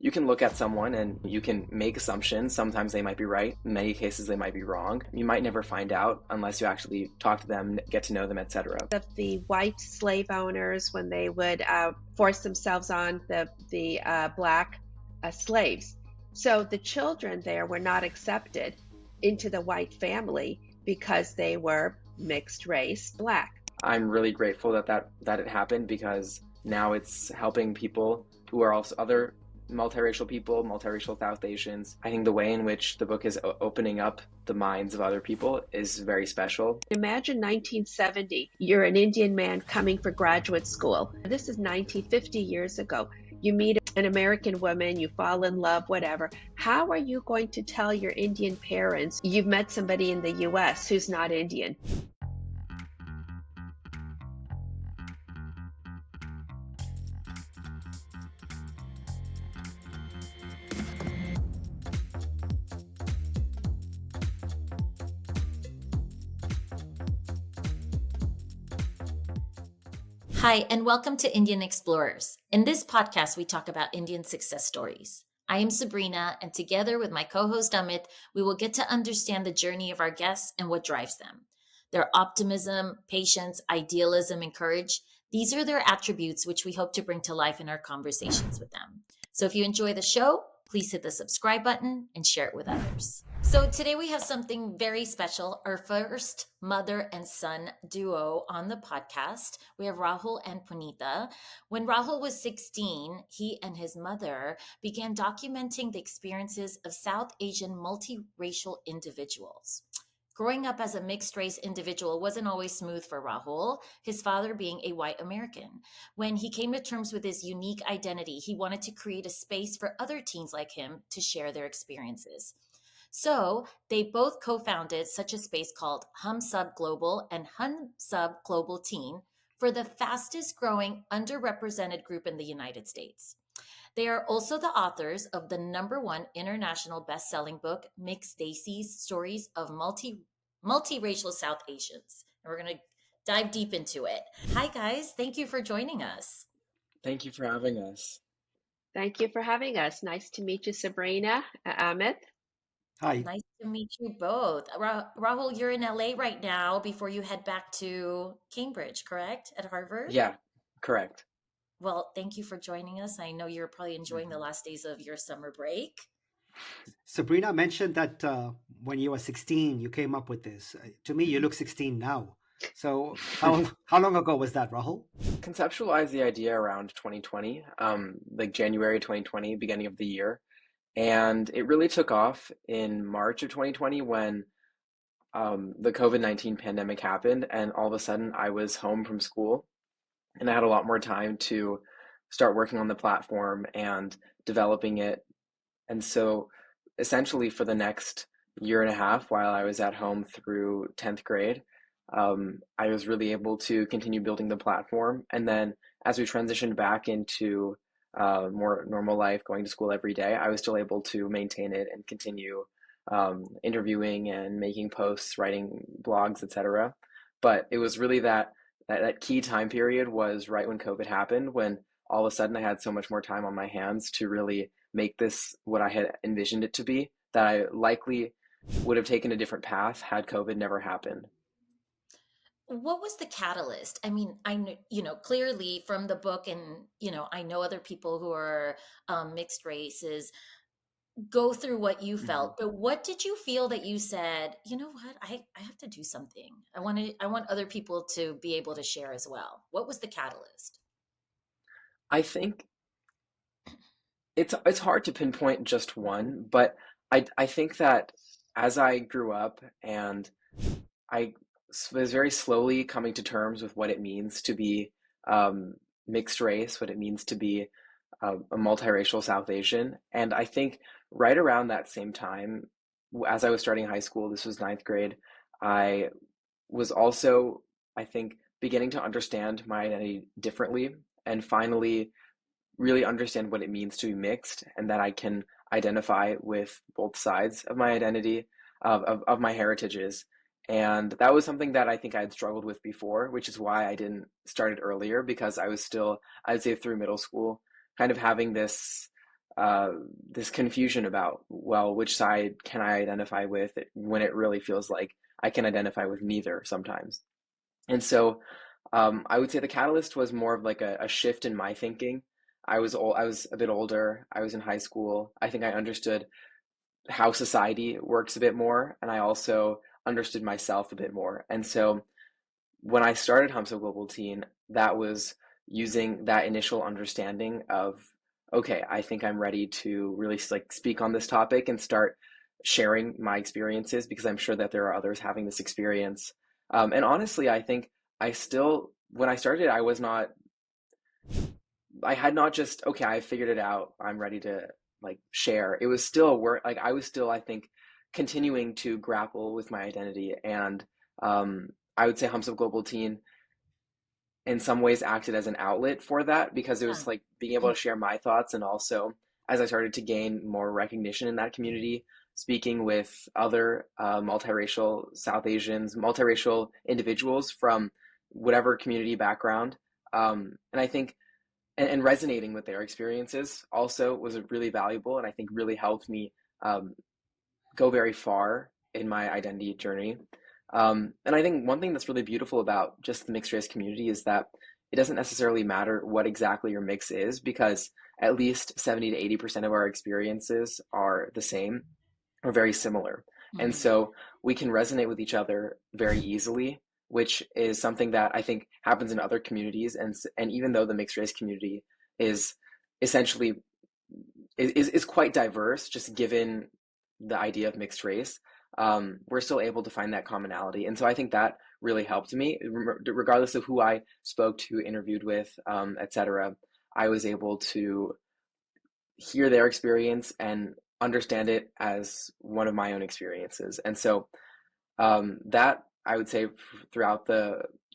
you can look at someone and you can make assumptions. Sometimes they might be right. In many cases, they might be wrong. You might never find out unless you actually talk to them, get to know them, etc. Of the white slave owners when they would force themselves on the black slaves. So the children there were not accepted into the white family because they were mixed race black. I'm really grateful that it happened, because now it's helping people who are also other multiracial people, multiracial South Asians. I think the way in which the book is opening up the minds of other people is very special. Imagine 1970, you're an Indian man coming for graduate school. This is 50 years ago. You meet an American woman, you fall in love, whatever. How are you going to tell your Indian parents you've met somebody in the US who's not Indian? Hi, and welcome to Indian Explorers. In this podcast, we talk about Indian success stories. I am Sabrina, and together with my co-host Amit, we will get to understand the journey of our guests and what drives them. Their optimism, patience, idealism, and courage, these are their attributes which we hope to bring to life in our conversations with them. So if you enjoy the show, please hit the subscribe button and share it with others. So today we have something very special, our first mother and son duo on the podcast. We have Rahul and Punita. When Rahul was 16, he and his mother began documenting the experiences of South Asian multiracial individuals. Growing up as a mixed race individual wasn't always smooth for Rahul, his father being a white American. When he came to terms with his unique identity, he wanted to create a space for other teens like him to share their experiences. So they both co-founded such a space called HumSub Global and HumSub Global Teen for the fastest growing underrepresented group in the United States. They are also the authors of the #1 international best-selling book, Mixed Desis, Stories of Multiracial South Asians. And we're going to dive deep into it. Hi, guys. Thank you for joining us. Thank you for having us. Thank you for having us. Nice to meet you, Sabrina. Amit. Hi. Nice to meet you both. Rahul, you're in LA right now before you head back to Cambridge, correct? At Harvard? Yeah, correct. Well, thank you for joining us. I know you're probably enjoying the last days of your summer break. Sabrina mentioned that when you were 16, you came up with this. To me, you look 16 now. So how long ago was that, Rahul? Conceptualized the idea around 2020, like January 2020, beginning of the year. And it really took off in March of 2020 when the COVID-19 pandemic happened, and all of a sudden I was home from school and I had a lot more time to start working on the platform and developing it. And so essentially for the next year and a half while I was at home through 10th grade, I was really able to continue building the platform. And then as we transitioned back into more normal life, going to school every day, I was still able to maintain it and continue interviewing and making posts, writing blogs, etc. But it was really that key time period was right when COVID happened, when all of a sudden I had so much more time on my hands to really make this what I had envisioned it to be, that I likely would have taken a different path had COVID never happened. What was the catalyst? I mean, I know, clearly from the book, and I know other people who are mixed races go through what you felt. But what did you feel that you said, you know what, I have to do something. I want other people to be able to share as well. What was the catalyst? I think it's hard to pinpoint just one, but I think that as I grew up and I was very slowly coming to terms with what it means to be mixed race, what it means to be a multiracial South Asian. And I think right around that same time, as I was starting high school, this was ninth grade, I was also, I think, beginning to understand my identity differently and finally really understand what it means to be mixed, and that I can identify with both sides of my identity, of my heritages. And that was something that I think I had struggled with before, which is why I didn't start it earlier, because I was still, I'd say through middle school, kind of having this uh, this confusion about, well, which side can I identify with when it really feels like I can identify with neither sometimes. And so I would say the catalyst was more of like a shift in my thinking. I was a bit older. I was in high school. I think I understood how society works a bit more, and I also understood myself a bit more. And so when I started HumSub Global Teen, that was using that initial understanding of, okay, I think I'm ready to really like speak on this topic and start sharing my experiences because I'm sure that there are others having this experience. And honestly, I think when I started, I had not just, okay, I figured it out, I'm ready to like share. It was still work, like I was still, I think, continuing to grapple with my identity. And I would say HumSub Global Teen in some ways acted as an outlet for that because it Yeah. was like being able to share my thoughts, and also as I started to gain more recognition in that community, speaking with other multiracial South Asians, multiracial individuals from whatever community background. And I think and resonating with their experiences also was really valuable, and I think really helped me um, go very far in my identity journey. And I think one thing that's really beautiful about just the mixed race community is that it doesn't necessarily matter what exactly your mix is, because at least 70 to 80% of our experiences are the same or very similar. And Mhm. so we can resonate with each other very easily, which is something that I think happens in other communities. And even though the mixed race community is essentially is quite diverse, just given the idea of mixed race, we're still able to find that commonality. And so I think that really helped me, regardless of who I spoke to, interviewed with, etc. I was able to hear their experience and understand it as one of my own experiences. And so that I would say throughout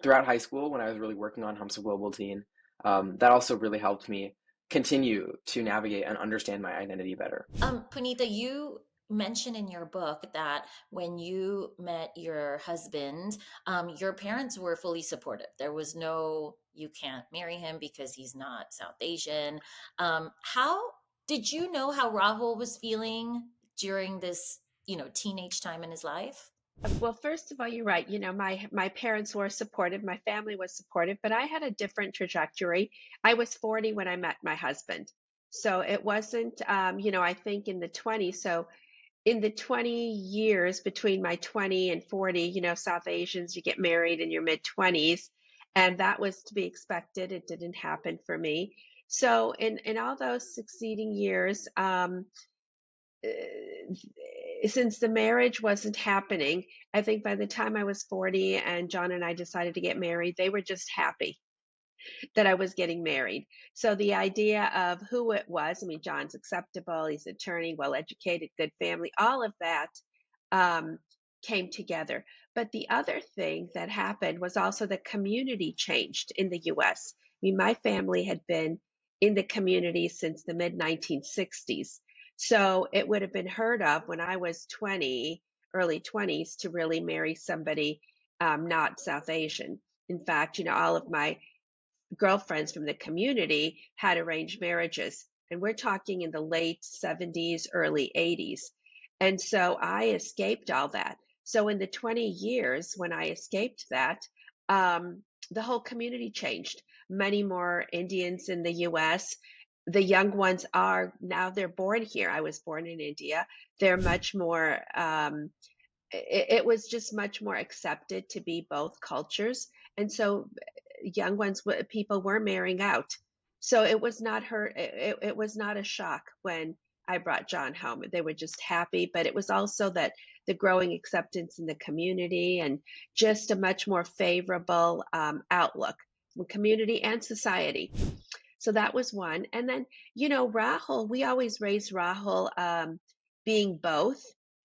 high school when I was really working on HumSub Global Teen, that also really helped me continue to navigate and understand my identity better. Punita, you mentioned in your book that when you met your husband, your parents were fully supportive. There was no, you can't marry him because he's not South Asian. How did you know how Rahul was feeling during this, teenage time in his life? Well, first of all, you're right. My parents were supportive, my family was supportive, but I had a different trajectory. I was 40 when I met my husband. So it wasn't, I think in the 20s. So in the 20 years between my 20 and 40, South Asians, you get married in your mid 20s, and that was to be expected. It didn't happen for me. So in all those succeeding years, since the marriage wasn't happening, I think by the time I was 40 and John and I decided to get married, they were just happy that I was getting married. So the idea of who it was, I mean, John's acceptable, he's an attorney, well educated, good family, all of that um, came together. But the other thing that happened was also the community changed in the US. I mean, my family had been in the community since the mid 1960s. So it would have been heard of when I was 20, early 20s, to really marry somebody not South Asian. In fact, all of my girlfriends from the community had arranged marriages. And we're talking in the late 70s, early 80s. And so I escaped all that. So in the 20 years when I escaped that, the whole community changed. Many more Indians in the US. The young ones are now, they're born here. I was born in India. They're much more, it was just much more accepted to be both cultures. And so young ones, people were marrying out. So it was not a shock when I brought John home. They were just happy, but it was also that the growing acceptance in the community and just a much more favorable outlook from community and society. So that was one. And then, Rahul, we always raised Rahul being both.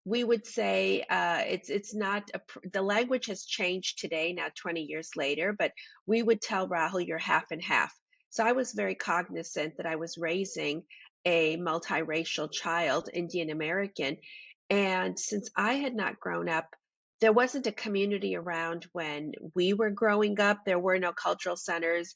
We would say it's not the language has changed today, now 20 years later, but we would tell Rahul you're half and half. So I was very cognizant that I was raising a multiracial child, Indian American. And since I had not grown up there wasn't a community around when we were growing up. There were no cultural centers.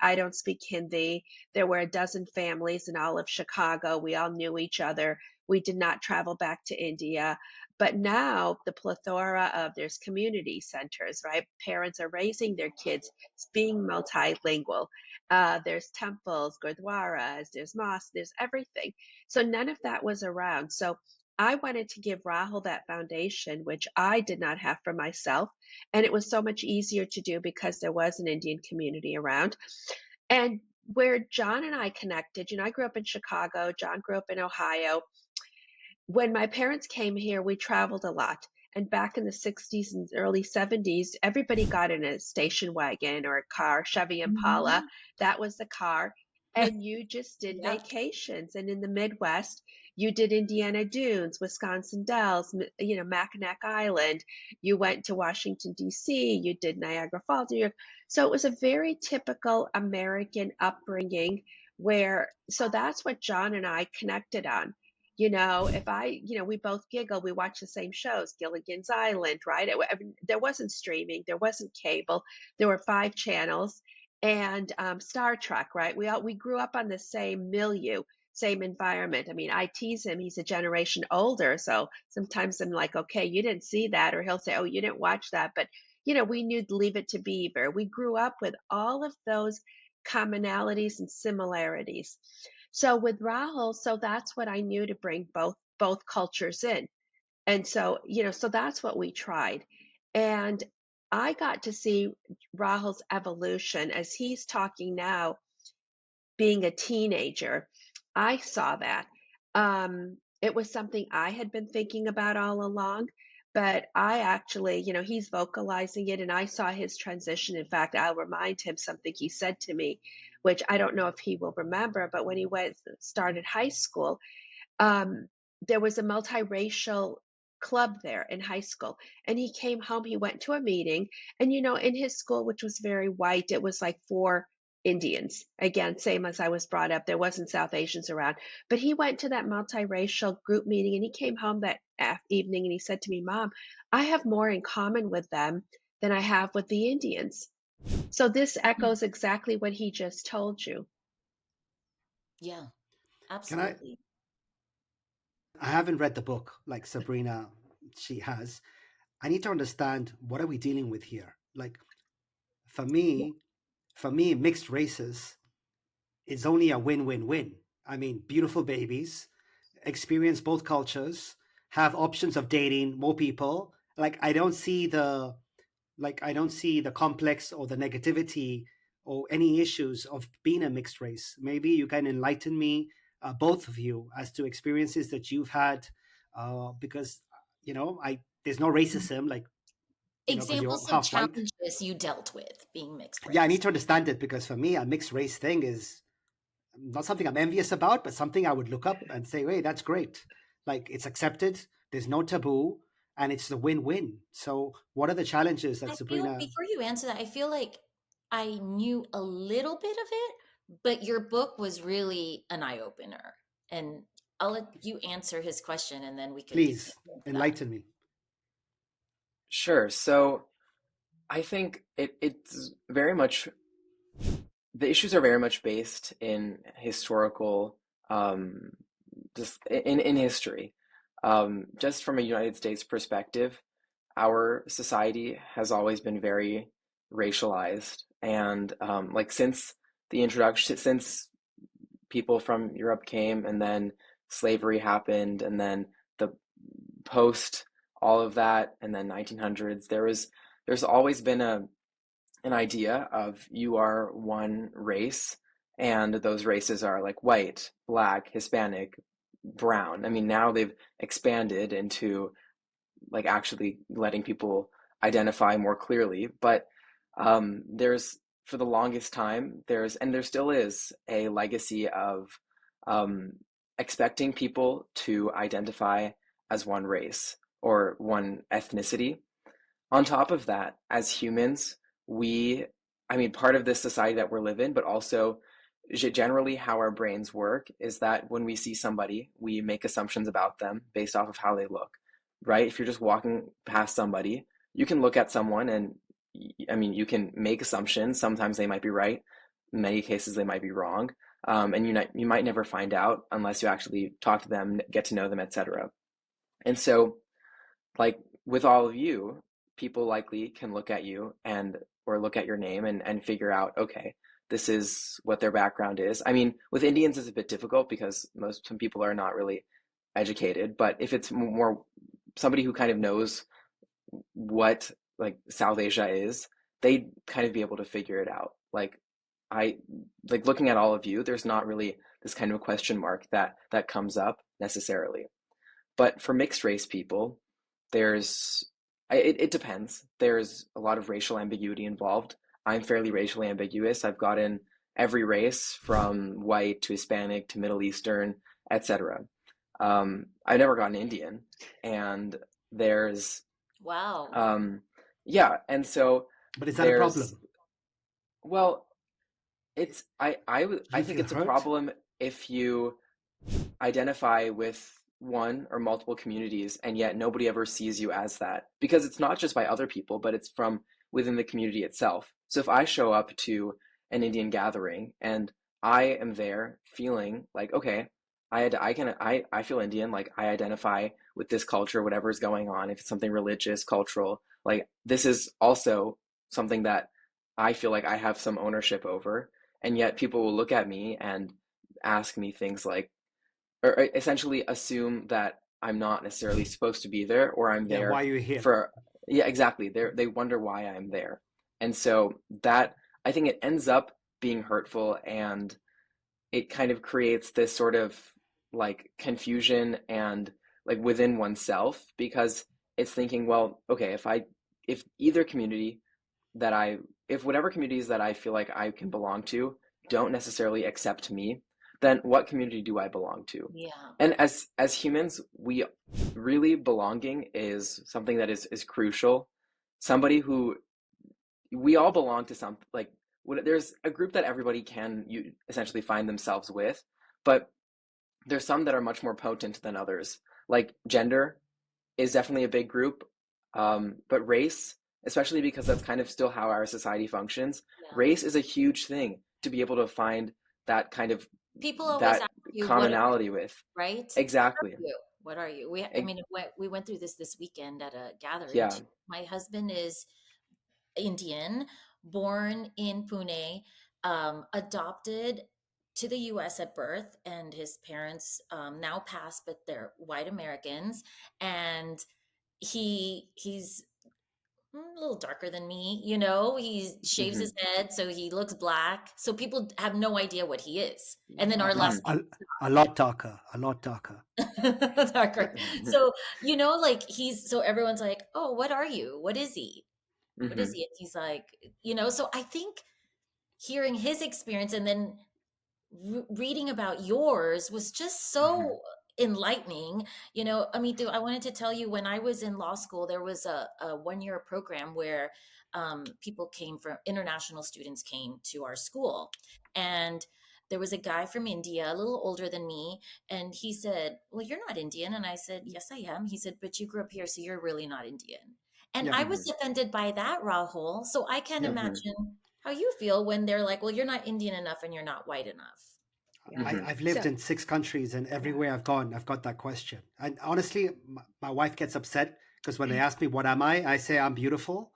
I don't speak Hindi. There were a dozen families in all of Chicago. We all knew each other. We did not travel back to India. But now the plethora of there's community centers, right? Parents are raising their kids being multilingual. There's temples, gurdwaras, there's mosques, there's everything. So none of that was around. So I wanted to give Rahul that foundation, which I did not have for myself. And it was so much easier to do because there was an Indian community around. And where John and I connected, I grew up in Chicago, John grew up in Ohio. When my parents came here, we traveled a lot. And back in the 60s and early 70s, everybody got in a station wagon or a car, Chevy Impala. That was the car. And you just did Yep. vacations. And in the Midwest, you did Indiana Dunes, Wisconsin Dells, Mackinac Island. You went to Washington, D.C., you did Niagara Falls, New York. So it was a very typical American upbringing so that's what John and I connected on. We both giggle, we watch the same shows, Gilligan's Island, right? There wasn't streaming, there wasn't cable, there were 5 channels, and Star Trek, right? We grew up on the same milieu, same environment. I mean, I tease him, he's a generation older, so sometimes I'm like, okay, you didn't see that, or he'll say, oh, you didn't watch that, but we knew Leave It to Beaver. We grew up with all of those commonalities and similarities. So with Rahul, so that's what I knew to bring both cultures in. And so that's what we tried. And I got to see Rahul's evolution as he's talking now, being a teenager. I saw that. It was something I had been thinking about all along, but I actually, he's vocalizing it and I saw his transition. In fact, I'll remind him something he said to me, which I don't know if he will remember, but when he started high school, there was a multiracial club there in high school. And he came home, he went to a meeting, and in his school, which was very white, it was like 4 Indians. Again, same as I was brought up, there wasn't South Asians around. But he went to that multiracial group meeting and he came home that evening and he said to me, Mom, I have more in common with them than I have with the Indians. So this echoes exactly what he just told you. Yeah, Can I? absolutely. I haven't read the book like Sabrina, she has. I need to understand, what are we dealing with here? Like, for Yeah. me, mixed races is only a win-win-win. I mean, beautiful babies, experience both cultures, have options of dating more people. Like, I don't see the complex or the negativity or any issues of being a mixed race. Maybe you can enlighten me, both of you, as to experiences that you've had, because I there's no racism, like, because you're Examples of half white. challenges you dealt with being mixed Yeah, I race. need to understand it, because for me, a mixed race thing is not something I'm envious about, but something I would look up and say, hey, that's great. Like, it's accepted, there's no taboo, and it's a win-win. So what are the challenges that I feel, Sabrina? before you answer that, I feel like I knew a little bit of it, but your book was really an eye opener. And I'll let you answer his question and then we could get Please into that. enlighten me. Sure. So I think it's very much, the issues are very much based in historical, just in history. Just from a United States perspective, our society has always been very racialized, and like since the introduction, since people from Europe came, and then slavery happened, and then the post all of that, and then 1900s, there's always been an idea of you are one race, and those races are like white, black, Hispanic, brown. I mean, now they've expanded into like actually letting people identify more clearly. But there's, for the longest time, and there still is a legacy of um, expecting people to identify as one race or one ethnicity. On top of that, as humans, I mean, part of this society that we're living in, but also generally how our brains work is that when we see somebody, we make assumptions about them based off of how they look. right? If you're just walking past somebody, you can look at someone and I mean, you can make assumptions. Sometimes they might be right. In many cases, they might be wrong. And you might never find out unless you actually talk to them, get to know them, etc. And so, like with all of you, people likely can look at you and or look at your name and figure out, okay, this is what their background is. I mean, with Indians, it's a bit difficult because some people are not really educated. But if it's more somebody who kind of knows what like South Asia is, they'd kind of be able to figure it out. I like looking at all of you, there's not really this kind of question mark that comes up necessarily. But for mixed race people, there's it depends. There's a lot of racial ambiguity involved. I'm fairly racially ambiguous. I've gotten every race from white to Hispanic to Middle Eastern, etc. I've never gotten Indian, and there's Wow. yeah, and so But is that a there's problem? well, Do I you think feel it's a hurt? problem if you identify with one or multiple communities and yet nobody ever sees you as that because it's not just by other people but it's from within the community itself. So if I show up to an Indian gathering and I am there feeling like okay, I feel Indian, like I identify with this culture, whatever is going on, if it's something religious, cultural, like this is also something that I feel like I have some ownership over, and yet people will look at me and ask me things like or essentially assume that I'm not necessarily supposed to be there or I'm Yeah, why there are you here? for yeah, exactly. They wonder why I'm there. And so that I think it ends up being hurtful and it kind of creates this sort of like confusion and like within oneself because it's thinking, well, okay, if either community that I if whatever communities that I feel like I can belong to don't necessarily accept me, then what community do I belong to? Yeah. And as humans, we really belonging is something that is crucial. Somebody who we all belong to some like there's a group that everybody can you essentially find themselves with, but there's some that are much more potent than others. Like gender is definitely a big group, but race, especially because that's kind of still how our society functions, Yeah. race is a huge thing to be able to find that kind of People always that ask you, what are commonality you, with. right? What are Exactly. you? What are you? I E- mean, we went through this weekend at a gathering yeah. too. My husband is Indian, born in Pune, adopted to the US at birth, and his parents now passed, but they're white Americans. And he's a little darker than me, he shaves his Hmm. head so he looks black. So people have no idea what he is. And then A, our a, last Hmm. a, a lot darker, a lot darker. name darker. So, like so everyone's like, "Oh, what are you? What is he? What is Hmm. he?" And he's like, so I think hearing his experience and then reading about yours was just Hmm. so enlightening. Amitu, I wanted to tell you, when I was in law school, there was a 1 year program where people came from international students came to our school, and there was a guy from India, a little older than me, and he said, "Well, you're not Indian." And I said, "Yes, I am." He said, "But you grew up here, so you're really not Indian." And Yeah, I Hmm. was offended by that, Rahul. So I can't yeah. Hmm. imagine how you feel when they're like, "Well, you're not Indian enough and you're not white enough." Yeah. Hmm. I've lived So, in 6 countries, and yeah. everywhere I've gone, I've got that question. And honestly, my wife gets upset because when they ask me what am I say I'm beautiful.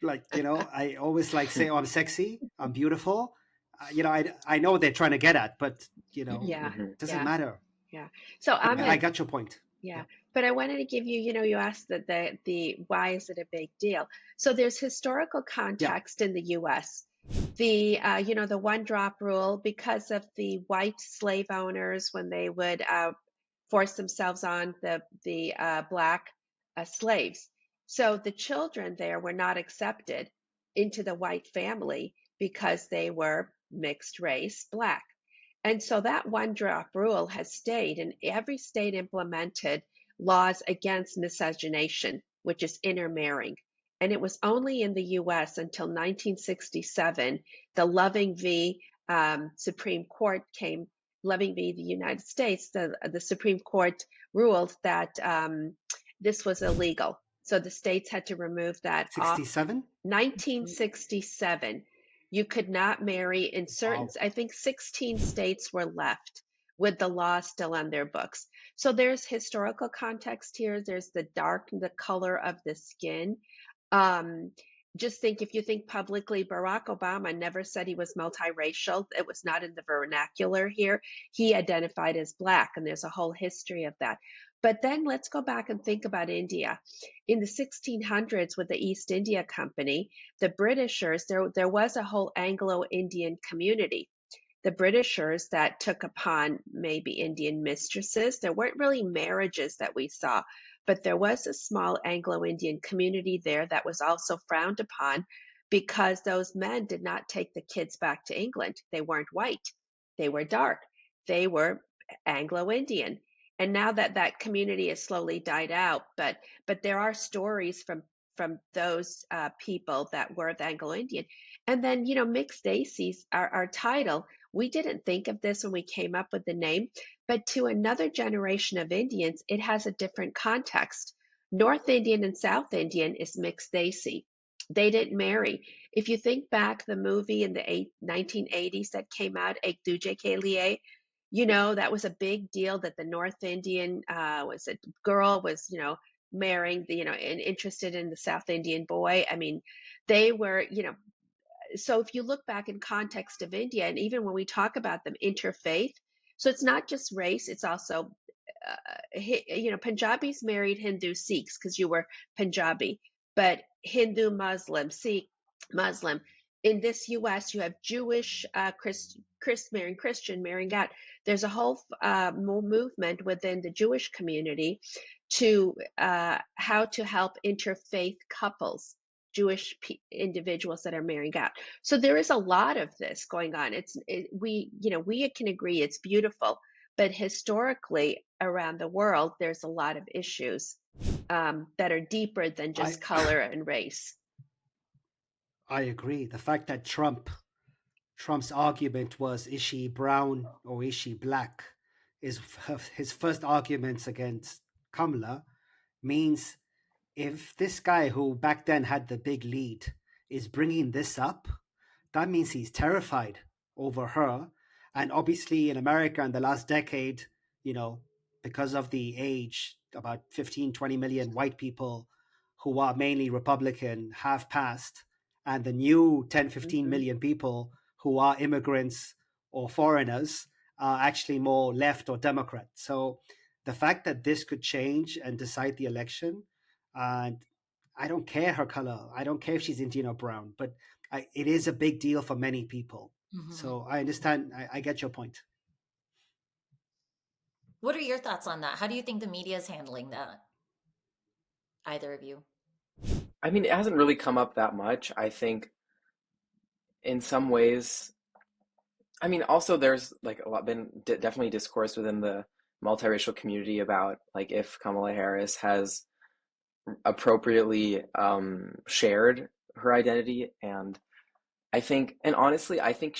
Like I always like say, oh, I'm sexy, I'm beautiful. I know what they're trying to get at, but Yeah. Hmm. it doesn't Yeah. matter. Yeah. So I Amit, got your point. yeah, Yeah, but I wanted to give you, you asked the why is it a big deal? So there's historical yeah, context in the U.S. The one drop rule because of the white slave owners when they would force themselves on the black slaves. So the children there were not accepted into the white family because they were mixed race black. And so that one drop rule has stayed, and every state implemented laws against miscegenation, which is intermarrying. And it was only in the US until 1967, the Loving v. Supreme Court came, Loving v. the United States, the Supreme Court ruled that this was illegal. So the states had to remove that off. 67? 1967, you could not marry in certain, Wow. I think 16 states were left with the law still on their books. So there's historical context here. There's the color of the skin. Um, just think, if you think publicly, Barack Obama never said he was multiracial. It was not in the vernacular here. He identified as Black, and there's a whole history of that. But then let's go back and think about India. In the 1600s, with the East India Company, the Britishers, there was a whole Anglo-Indian community. The Britishers that took upon maybe Indian mistresses. There weren't really marriages that we saw, but there was a small Anglo-Indian community there that was also frowned upon because those men did not take the kids back to England. They weren't white. They were dark. They were Anglo-Indian. And now that community has slowly died out, but there are stories from those people that were of Anglo-Indian. And then, mixed Desis, our title, we didn't think of this when we came up with the name, but to another generation of Indians, it has a different context. North Indian and South Indian is mixed Desi. They didn't marry. If you think back, the movie in the 1980s that came out, Ek Duje Ke Liye, that was a big deal that the North Indian was a girl was, marrying the, and interested in the South Indian boy. I mean, they were, so if you look back in context of India, and even when we talk about them, interfaith, so it's not just race, it's also, Punjabis married Hindu Sikhs because you were Punjabi, but Hindu Muslim, Sikh Muslim. In this U.S., you have Jewish marrying Christian, marrying God. There's a whole movement within the Jewish community to how to help interfaith couples, Jewish individuals that are marrying God. So there is a lot of this going on. We can agree it's beautiful, but historically around the world, there's a lot of issues that are deeper than just color and race. I agree. The fact that Trump's argument was, is she brown or is she black, is his first arguments against Kamala, means if this guy who back then had the big lead is bringing this up, that means he's terrified over her. And obviously in America in the last decade, because of the age, about 15, 20 million white people who are mainly Republican have passed, and the new 10, 15 million people who are immigrants or foreigners are actually more left or Democrat. So the fact that this could change and decide the election, and I don't care her color, I don't care if she's Indian or brown, but it is a big deal for many people. Mm-hmm. So I understand, I get your point. What are your thoughts on that? How do you think the media is handling that? Either of you? I mean, it hasn't really come up that much. I think in some ways, I mean, also there's like a lot been definitely discourse within the multiracial community about like if Kamala Harris has appropriately shared her identity. And I think, and honestly, I think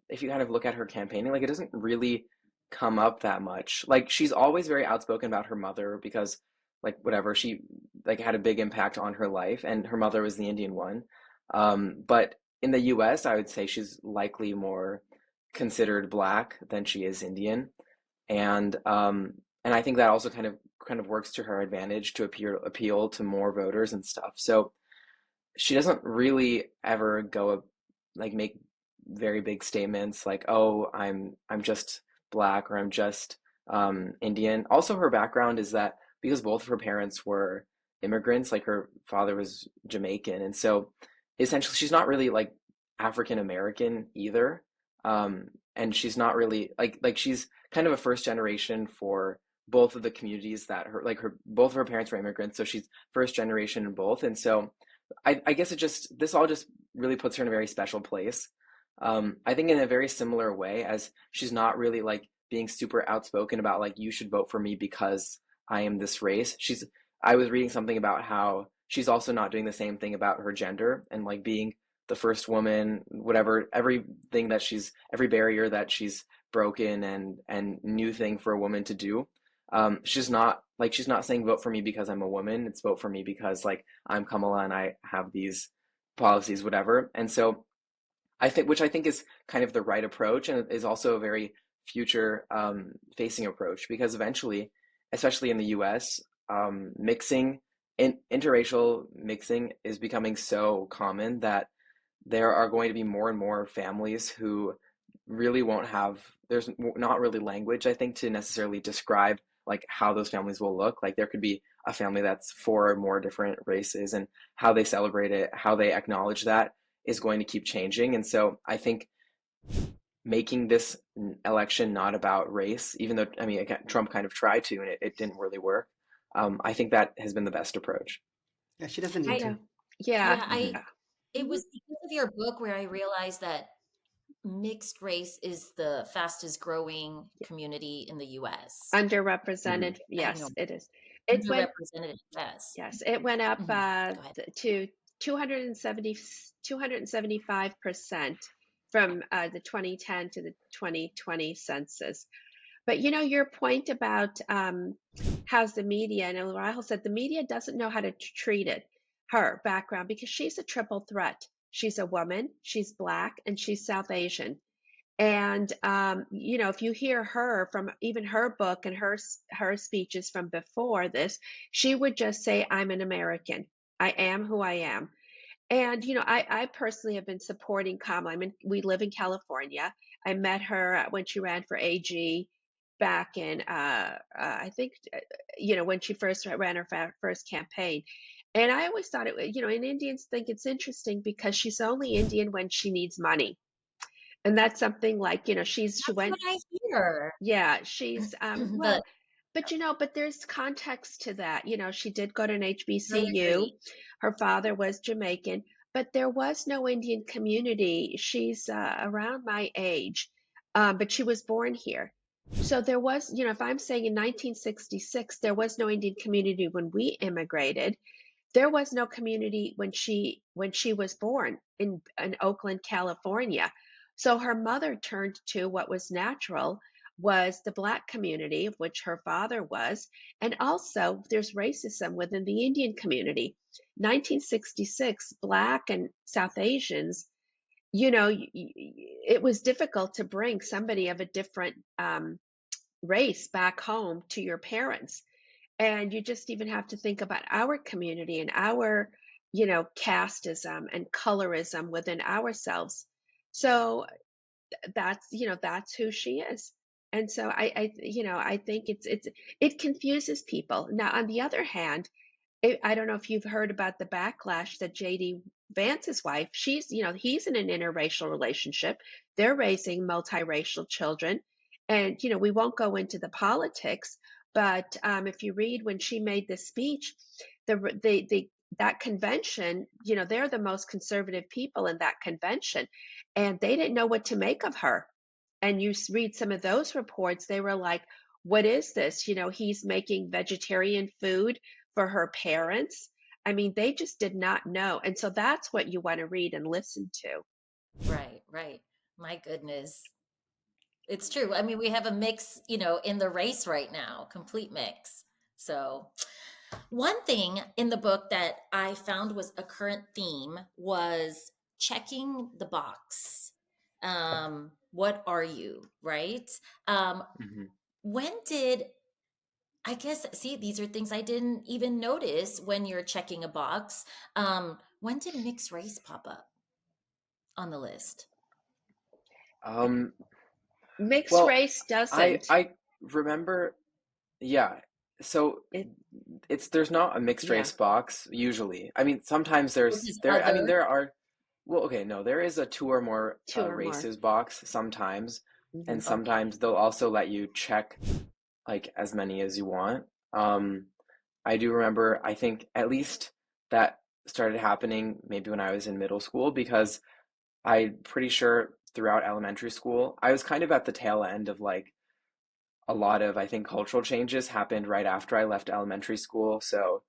if you kind of look at her campaigning, like it doesn't really come up that much. Like she's always very outspoken about her mother because like whatever, she like had a big impact on her life, and her mother was the Indian one. But in the US, I would say she's likely more considered Black than she is Indian. And I think that also kind of works to her advantage to appeal to more voters and stuff. So she doesn't really ever go like make very big statements like, oh, I'm just Black or I'm just Indian. Also, her background is that because both of her parents were immigrants, like her father was Jamaican, and so essentially she's not really like African American either. And she's not really like she's kind of a first generation for both of the communities that both of her parents were immigrants, so she's first generation in both. And so I guess this all just really puts her in a very special place. I think in a very similar way as she's not really like being super outspoken about like you should vote for me because I am this race. I was reading something about how she's also not doing the same thing about her gender and like being the first woman, whatever, every barrier that she's broken and new thing for a woman to do. she's not saying vote for me because I'm a woman. It's vote for me because like I'm Kamala and I have these policies, whatever. And so which I think is kind of the right approach, and is also a very future facing approach, because eventually, especially in the US, interracial mixing is becoming so common that there are going to be more and more families who really won't have, there's not really language, I think, to necessarily describe like how those families will look. Like there could be a family that's four or more different races, and how they celebrate it, how they acknowledge that is going to keep changing. And so I think making this election not about race, even though, I mean, again, Trump kind of tried to, and it didn't really work. I think that has been the best approach. Yeah, she doesn't need I to. yeah. Yeah, Hmm. it was because of your book where I realized that mixed race is the fastest growing community in the US. Hmm. underrepresented. I know, Yes, it is. It went underrepresented, yes. Yes, it went up Hmm. Go ahead. to 275% from the 2010 to the 2020 census. But you know, your point about how's the media, and Rahul said the media doesn't know how to treat it, her background, because she's a triple threat. She's a woman, she's Black, and she's South Asian. And you know, if you hear her from even her book and her speeches from before this, she would just say, "I'm an American. I am who I am." And you know, I personally have been supporting Kamala. I mean, we live in California. I met her when she ran for AG back in I think you know, when she first ran her first campaign. And I always thought it, you know, and Indians think it's interesting because she's only Indian when she needs money. And that's something like, you know, she That's went, what I hear. yeah, she's The well, but you know, but there's context to that. You know, she did go to an I HBCU. agree. Her father was Jamaican, but there was no Indian community. She's around my age, but she was born here. So there was, you know, if I'm saying in 1966, there was no Indian community when we immigrated. There was no community when she was born in Oakland, California. So her mother turned to what was natural, was the Black community, of which her father was, and also there's racism within the Indian community. 1966, Black and South Asians, you know, it was difficult to bring somebody of a different race back home to your parents. And you just even have to think about our community and our, you know, casteism and colorism within ourselves. So that's, you know, that's who she is. And so you know, I think it confuses people. Now, on the other hand, I don't know if you've heard about the backlash that JD Vance's wife, she's, you know, he's in an interracial relationship. They're raising multiracial children. And, you know, we won't go into the politics, but if you read when she made this speech, that convention, you know, they're the most conservative people in that convention, and they didn't know what to make of her. And you read some of those reports, they were like, what is this? You know, he's making vegetarian food for her parents. I mean, they just did not know. And so that's what you want to read and listen to. Right, right. My goodness. It's true. I mean, we have a mix, you know, in the race right now, complete mix. So, one thing in the book that I found was a current theme was checking the box. What are you, right? Um, Hmm. when did I guess, see, these are things I didn't even notice when you're checking a box. When did mixed race pop up on the list? Um, Mixed well, race doesn't. I remember, yeah. So It, there's not a mixed yeah, race box usually. I mean, sometimes This is I mean, other. there are, well, okay, no, there is a two or more two or more. races box sometimes, and Hmm. Okay. sometimes they'll also let you check like as many as you want. Um, I do remember, I think at least that started happening maybe when I was in middle school, because I'm pretty sure throughout elementary school, I was kind of at the tail end of like a lot of, I think, cultural changes happened right after I left elementary school. So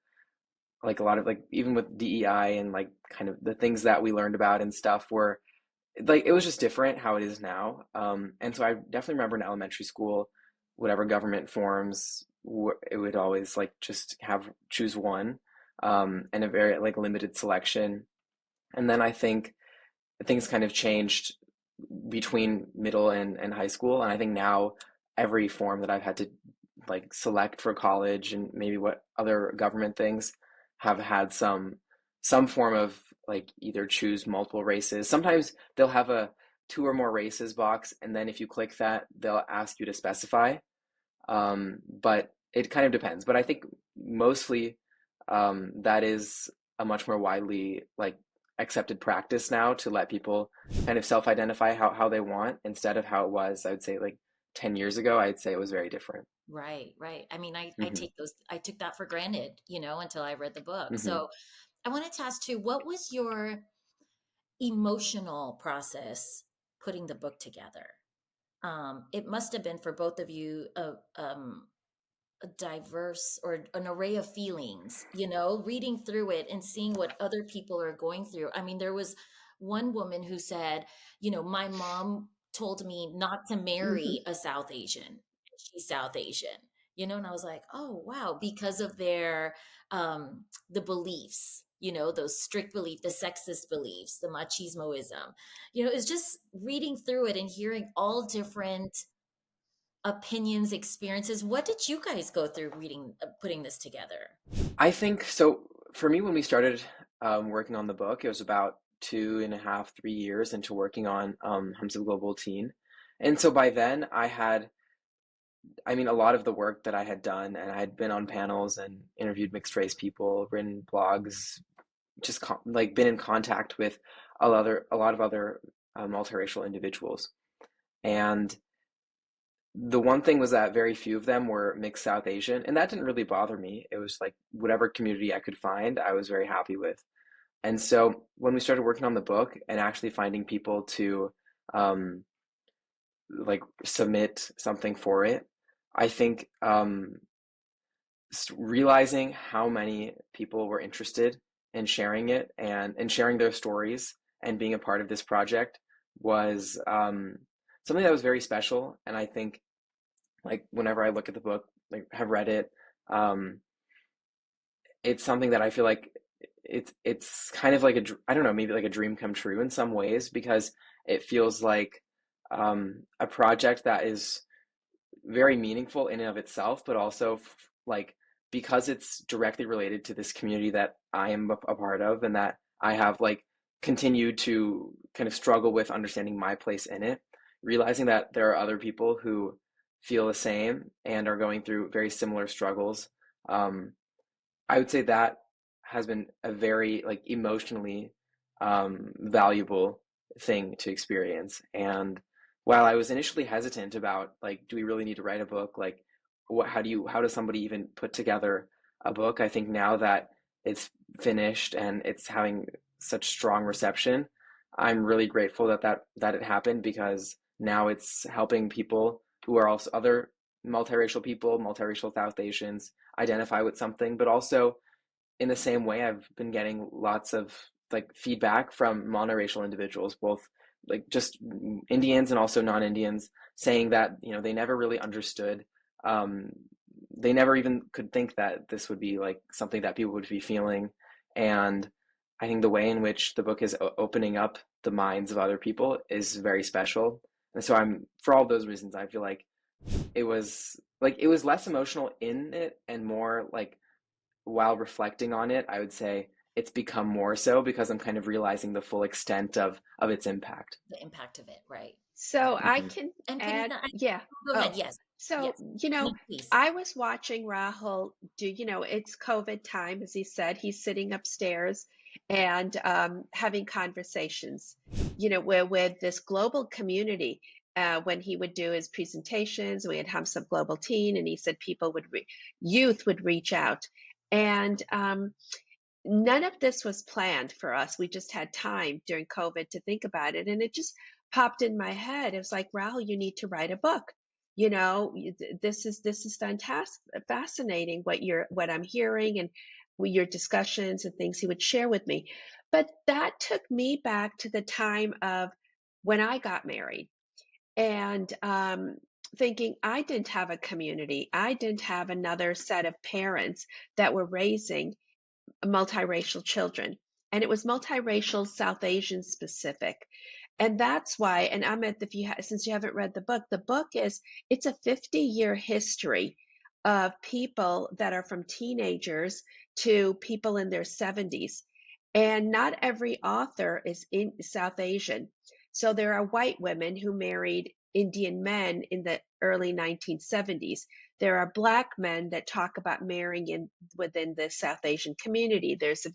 like a lot of like even with DEI and like kind of the things that we learned about and stuff were like it was just different how it is now. And so I definitely remember in elementary school, whatever government forms, it would always like just have choose one, and a very like limited selection. And then I think things kind of changed between middle and high school. And I think now every form that I've had to like select for college and maybe what other government things have had some form of like either choose multiple races. Sometimes they'll have a two or more races box, and then if you click that, they'll ask you to specify. But it kind of depends. But I think mostly that is a much more widely like accepted practice now to let people kind of self-identify how they want instead of how it was, I would say like 10 years ago, I'd say it was very different. Right, right. I mean, Hmm. I took that for granted, until I read the book. Hmm. So I wanted to ask too, what was your emotional process putting the book together? It must have been for both of you a diverse or an array of feelings, reading through it and seeing what other people are going through. I mean, there was one woman who said, my mom told me not to Hmm. marry a South Asian. She's South Asian, and I was like, oh, wow, because of the beliefs, those strict beliefs, the sexist beliefs, the machismoism, it's just reading through it and hearing all different opinions, experiences. What did you guys go through reading, putting this together? I think so. For me, when we started working on the book, it was about 2.5, 3 years into working on HumSub Global Teen. And so by then I mean, a lot of the work that I had done, and I had been on panels and interviewed mixed race people, written blogs, just like been in contact with a lot of other multiracial individuals. And the one thing was that very few of them were mixed South Asian, and that didn't really bother me. It was like whatever community I could find, I was very happy with. And so when we started working on the book and actually finding people to um, like submit something for it, I think realizing how many people were interested in sharing it and sharing their stories and being a part of this project was something that was very special. And I think like whenever I look at the book, like have read it, um, it's something that I feel like it's kind of like I don't know, maybe like a dream come true in some ways because it feels like a project that is very meaningful in and of itself, but also like because it's directly related to this community that I am a part of and that I have like continued to kind of struggle with understanding my place in it, realizing that there are other people who feel the same and are going through very similar struggles. Um, I would say that has been a very like emotionally valuable thing to experience. And while I was initially hesitant about like, do we really need to write a book? Like, how does somebody even put together a book? I think now that it's finished and it's having such strong reception, I'm really grateful that it happened because now it's helping people who are also other multiracial people, multiracial South Asians identify with something, but also in the same way, I've been getting lots of like feedback from monoracial individuals, both like just Indians and also non-Indians, saying that they never really understood. Um, they never even could think that this would be like something that people would be feeling, and I think the way in which the book is opening up the minds of other people is very special. And so for all those reasons, I feel like it was less emotional in it and more like while reflecting on it, I would say it's become more so because I'm kind of realizing the full extent of its impact. The impact of it, right? So Right. I Hmm. can And add, Punita, yeah. go Oh, ahead. Yes, so, yes. No, please. I was watching Rahul do, it's COVID time, as he said. He's sitting upstairs and having conversations, where with this global community. When he would do his presentations, we had HumSub Global Teen, and he said youth would reach out. And none of this was planned for us. We just had time during COVID to think about it. And it just popped in my head. It was like, Rahul, you need to write a book. This is fantastic, fascinating what I'm hearing and your discussions and things he would share with me. But that took me back to the time of when I got married. And thinking I didn't have a community. I didn't have another set of parents that were raising multiracial children. And it was multiracial South Asian specific. And that's why, and Amit, since you haven't read the book it's a 50-year history of people that are from teenagers to people in their 70s. And not every author is in South Asian. So there are white women who married Indian men in the early 1970s. There are Black men that talk about marrying within the South Asian community. There's a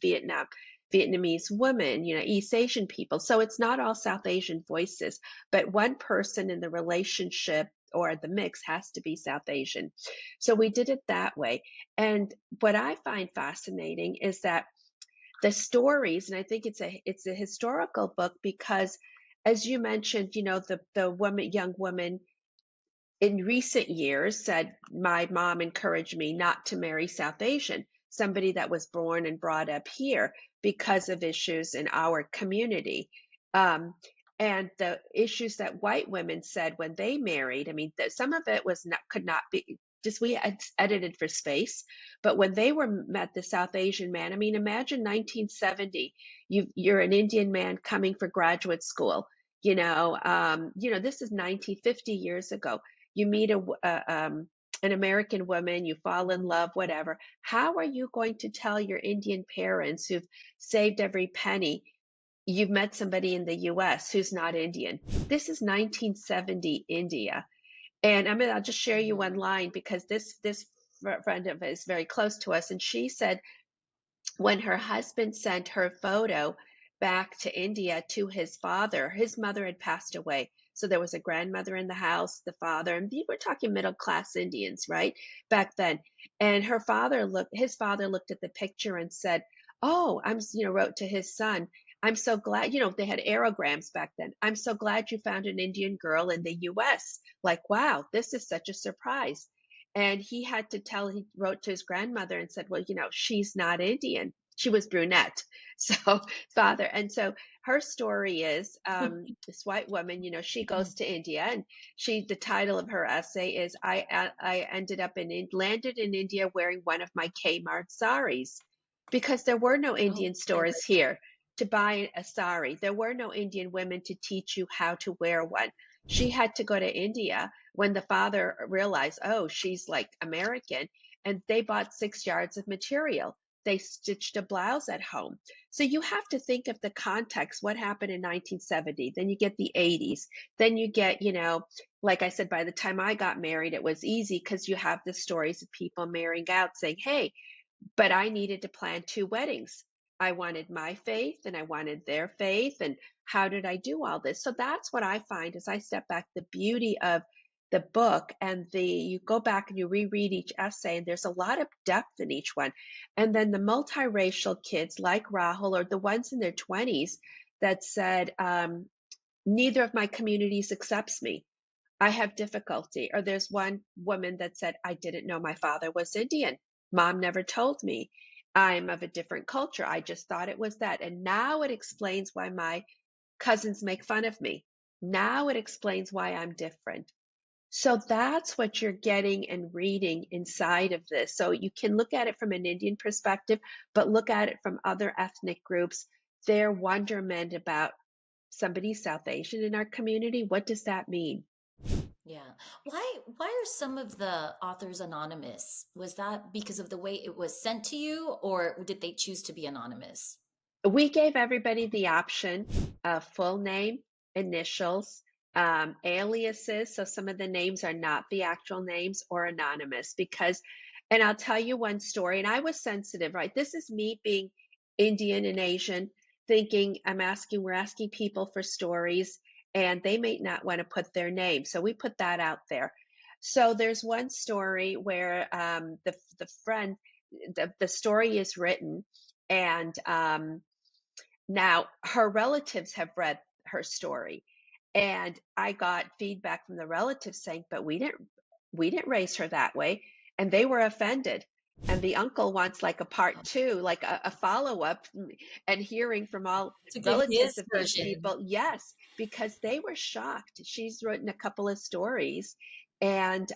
Vietnamese woman, East Asian people. So it's not all South Asian voices, but one person in the relationship or the mix has to be South Asian. So we did it that way. And what I find fascinating is that the stories, and I think it's a historical book because, as you mentioned, the young woman in recent years said, my mom encouraged me not to marry South Asian, somebody that was born and brought up here because of issues in our community. And the issues that white women said when they married, I mean, some of it could not be, just we edited for space. But when they met the South Asian man, I mean, imagine 1970, you're an Indian man coming for graduate school. This is 50 years ago. You meet an American woman, you fall in love, whatever. How are you going to tell your Indian parents who've saved every penny you've met somebody in the US who's not Indian? This is 1970 India. And I'll just share you one line because this friend of his is very close to us. And she said when her husband sent her photo back to India to his father, his mother had passed away. So there was a grandmother in the house, the father, and we're talking middle class Indians, right? Back then. And his father looked at the picture and said, "Oh, wrote to his son, I'm so glad, they had aerograms back then. I'm so glad you found an Indian girl in the US. Like, wow, this is such a surprise." And he wrote to his grandmother and said, "Well, she's not Indian. She was brunette." So father, and so her story is this white woman, she goes to India, and the title of her essay is I ended up landed in India wearing one of my Kmart saris, because there were no Indian stores here to buy a sari. There were no Indian women to teach you how to wear one. She had to go to India when the father realized, oh, she's like American, and they bought 6 yards of material. They stitched a blouse at home. So you have to think of the context, what happened in 1970. Then you get the 80s. Then you get, like I said, by the time I got married, it was easy because you have the stories of people marrying out saying, hey, but I needed to plan 2 weddings. I wanted my faith and I wanted their faith. And how did I do all this? So that's what I find as I step back, the beauty of the book, and you go back and you reread each essay, and there's a lot of depth in each one. And then the multiracial kids like Rahul, or the ones in their 20s that said, neither of my communities accepts me. I have difficulty. Or there's one woman that said, I didn't know my father was Indian. Mom never told me. I'm of a different culture. I just thought it was that. And now it explains why my cousins make fun of me. Now it explains why I'm different. So that's what you're getting and reading inside of this. So you can look at it from an Indian perspective, but look at it from other ethnic groups, their wonderment about somebody South Asian in our community. What does that mean? Yeah. Why are some of the authors anonymous? Was that because of the way it was sent to you, or did they choose to be anonymous? We gave everybody the option of full name, initials, aliases. So some of the names are not the actual names, or anonymous, because, and I'll tell you one story, and I was sensitive, right? This is me being Indian and Asian, thinking we're asking people for stories, and they may not want to put their name. So we put that out there. So there's one story where the story is written, and now her relatives have read her story, and I got feedback from the relatives saying, but we didn't raise her that way, and they were offended. And the uncle wants like a part 2, like a follow-up, and hearing from all To give relatives his of those version. people. Yes, because they were shocked. She's written a couple of stories, And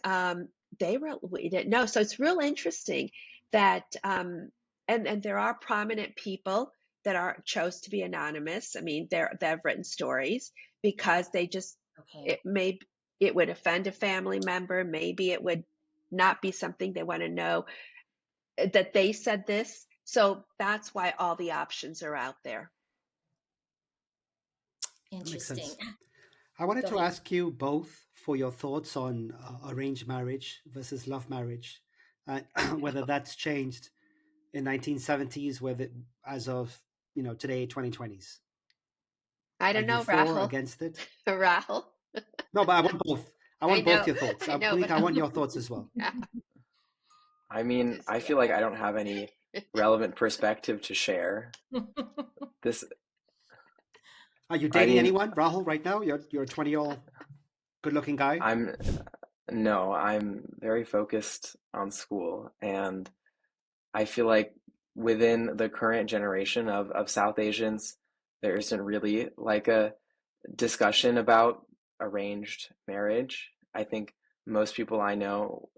we didn't know. So it's real interesting that, and there are prominent people that are chose to be anonymous. I mean, they've written stories because they just, Okay. it may, it would offend a family member. Maybe it would not be something they want to know that they said this. So that's why all the options are out there. That makes Interesting. sense. I wanted Go to ahead. ask you both for your thoughts on arranged marriage versus love marriage, and whether that's changed in 1970s, whether as of today, 2020s. I Are don't you know, for, Rahul. against it? Rahul. No, but I want both. I I want both know, your thoughts. I know, Punita, but I want your thoughts as well. yeah, I mean, just I yeah. feel like I don't have any relevant perspective to share. This, Are you I dating mean, anyone, Rahul, right now? You're a 20-year-old good-looking guy. I'm no, I'm very focused on school, and I feel like within the current generation of South Asians, there isn't really like a discussion about arranged marriage. I think most people I know,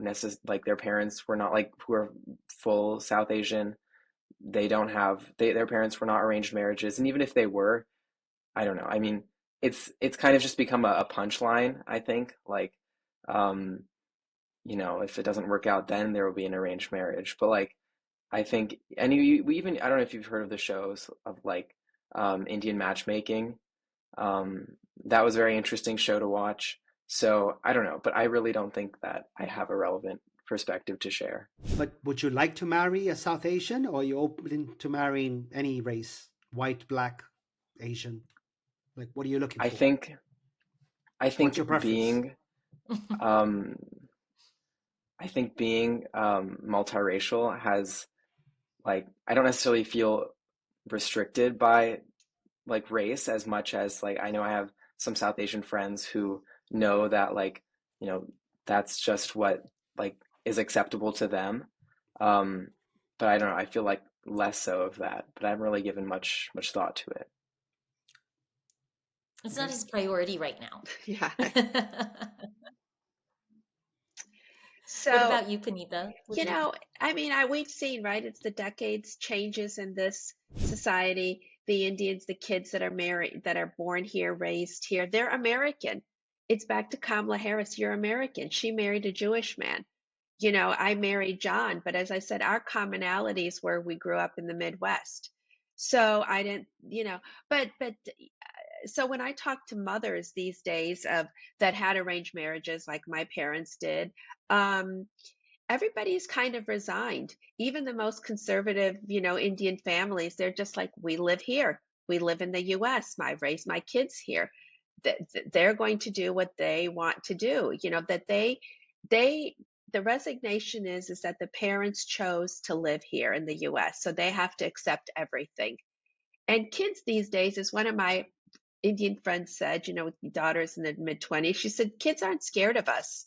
like their parents were not like who are full South Asian. They don't have their parents were not arranged marriages, and even if they were, I don't know. I mean, it's kind of just become a punchline, I think. Like, um, if it doesn't work out, then there will be an arranged marriage. But like, I think, and we even I don't know if you've heard of the shows of like Indian matchmaking. Um, that was a very interesting show to watch. So I don't know, but I really don't think that I have a relevant perspective to share. But would you like to marry a South Asian, or are you open to marrying any race, white, black, Asian? Like, what are you looking I for? think I What's think your preference? being um, I think being multiracial has like I don't necessarily feel restricted by like race as much as like I know I have some South Asian friends who know that like you know that's just what like is acceptable to them. Um, but I don't know. I feel like less so of that, but I haven't really given much thought to it. It's not Okay. his priority right now. Yeah. What So, about you, Panita? What do you you know, think? I mean, we've seen, right? It's the decades changes in this society. The Indians, the kids that are married, that are born here, raised here, they're American. It's back to Kamala Harris. You're American. She married a Jewish man. I married John, but as I said, our commonalities were we grew up in the Midwest. So I didn't, but so when I talk to mothers these days of that had arranged marriages like my parents did, um, everybody's kind of resigned. Even the most conservative, Indian families, they're just like, we live here. We live in the US. I raised my kids here. They're going to do what they want to do. That they, the resignation is that the parents chose to live here in the US. So they have to accept everything. And kids these days, is one of my Indian friend said, with daughters in the mid 20s, she said, kids aren't scared of us.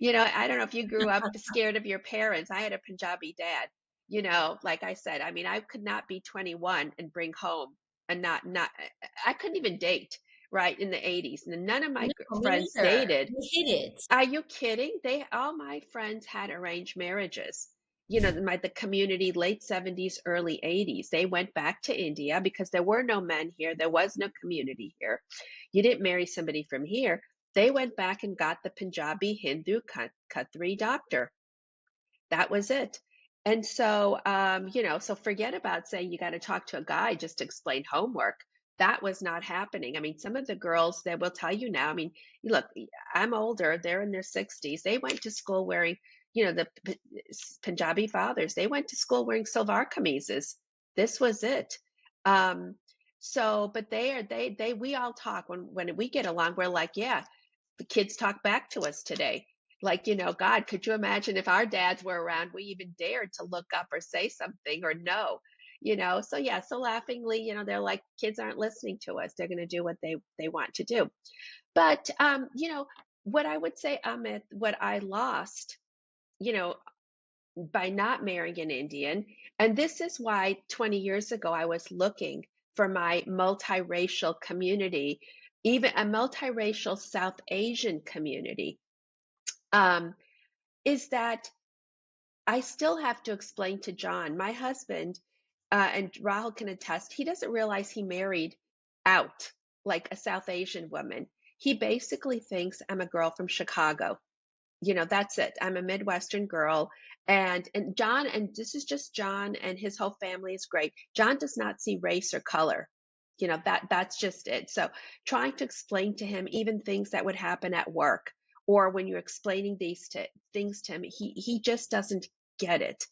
You know, I don't know if you grew up scared of your parents. I had a Punjabi dad, like I said, I mean, I could not be 21 and bring home and I couldn't even date right in the 80s. And none of my No, me friends neither. dated. You hit it. Are you kidding? All my friends had arranged marriages. The community, late 70s, early 80s. They went back to India because there were no men here. There was no community here. You didn't marry somebody from here. They went back and got the Punjabi Hindu Khattri doctor. That was it. And so, so forget about saying you got to talk to a guy just to explain homework. That was not happening. I mean, some of the girls that will tell you now, I mean, look, I'm older, they're in their 60s. They went to school wearing, the Punjabi fathers, they went to school wearing salwar kameezes. This was it. Um, but we all talk when we get along, we're like, yeah, the kids talk back to us today. Like, God, could you imagine if our dads were around, we even dared to look up or say something or no, So yeah, so laughingly, they're like, kids aren't listening to us. They're going to do what they want to do. But, what I would say, Amit, what I lost, you know, by not marrying an Indian, and this is why 20 years ago I was looking for my multiracial community even a multiracial South Asian community, um, is that I still have to explain to John, my husband, and Rahul can attest, he doesn't realize he married out like a South Asian woman. He basically thinks I'm a girl from Chicago. That's it. I'm a Midwestern girl. And John, and this is just John, and his whole family is great. John does not see race or color. That's just it. So trying to explain to him even things that would happen at work, or when you're explaining things to him, he just doesn't get it.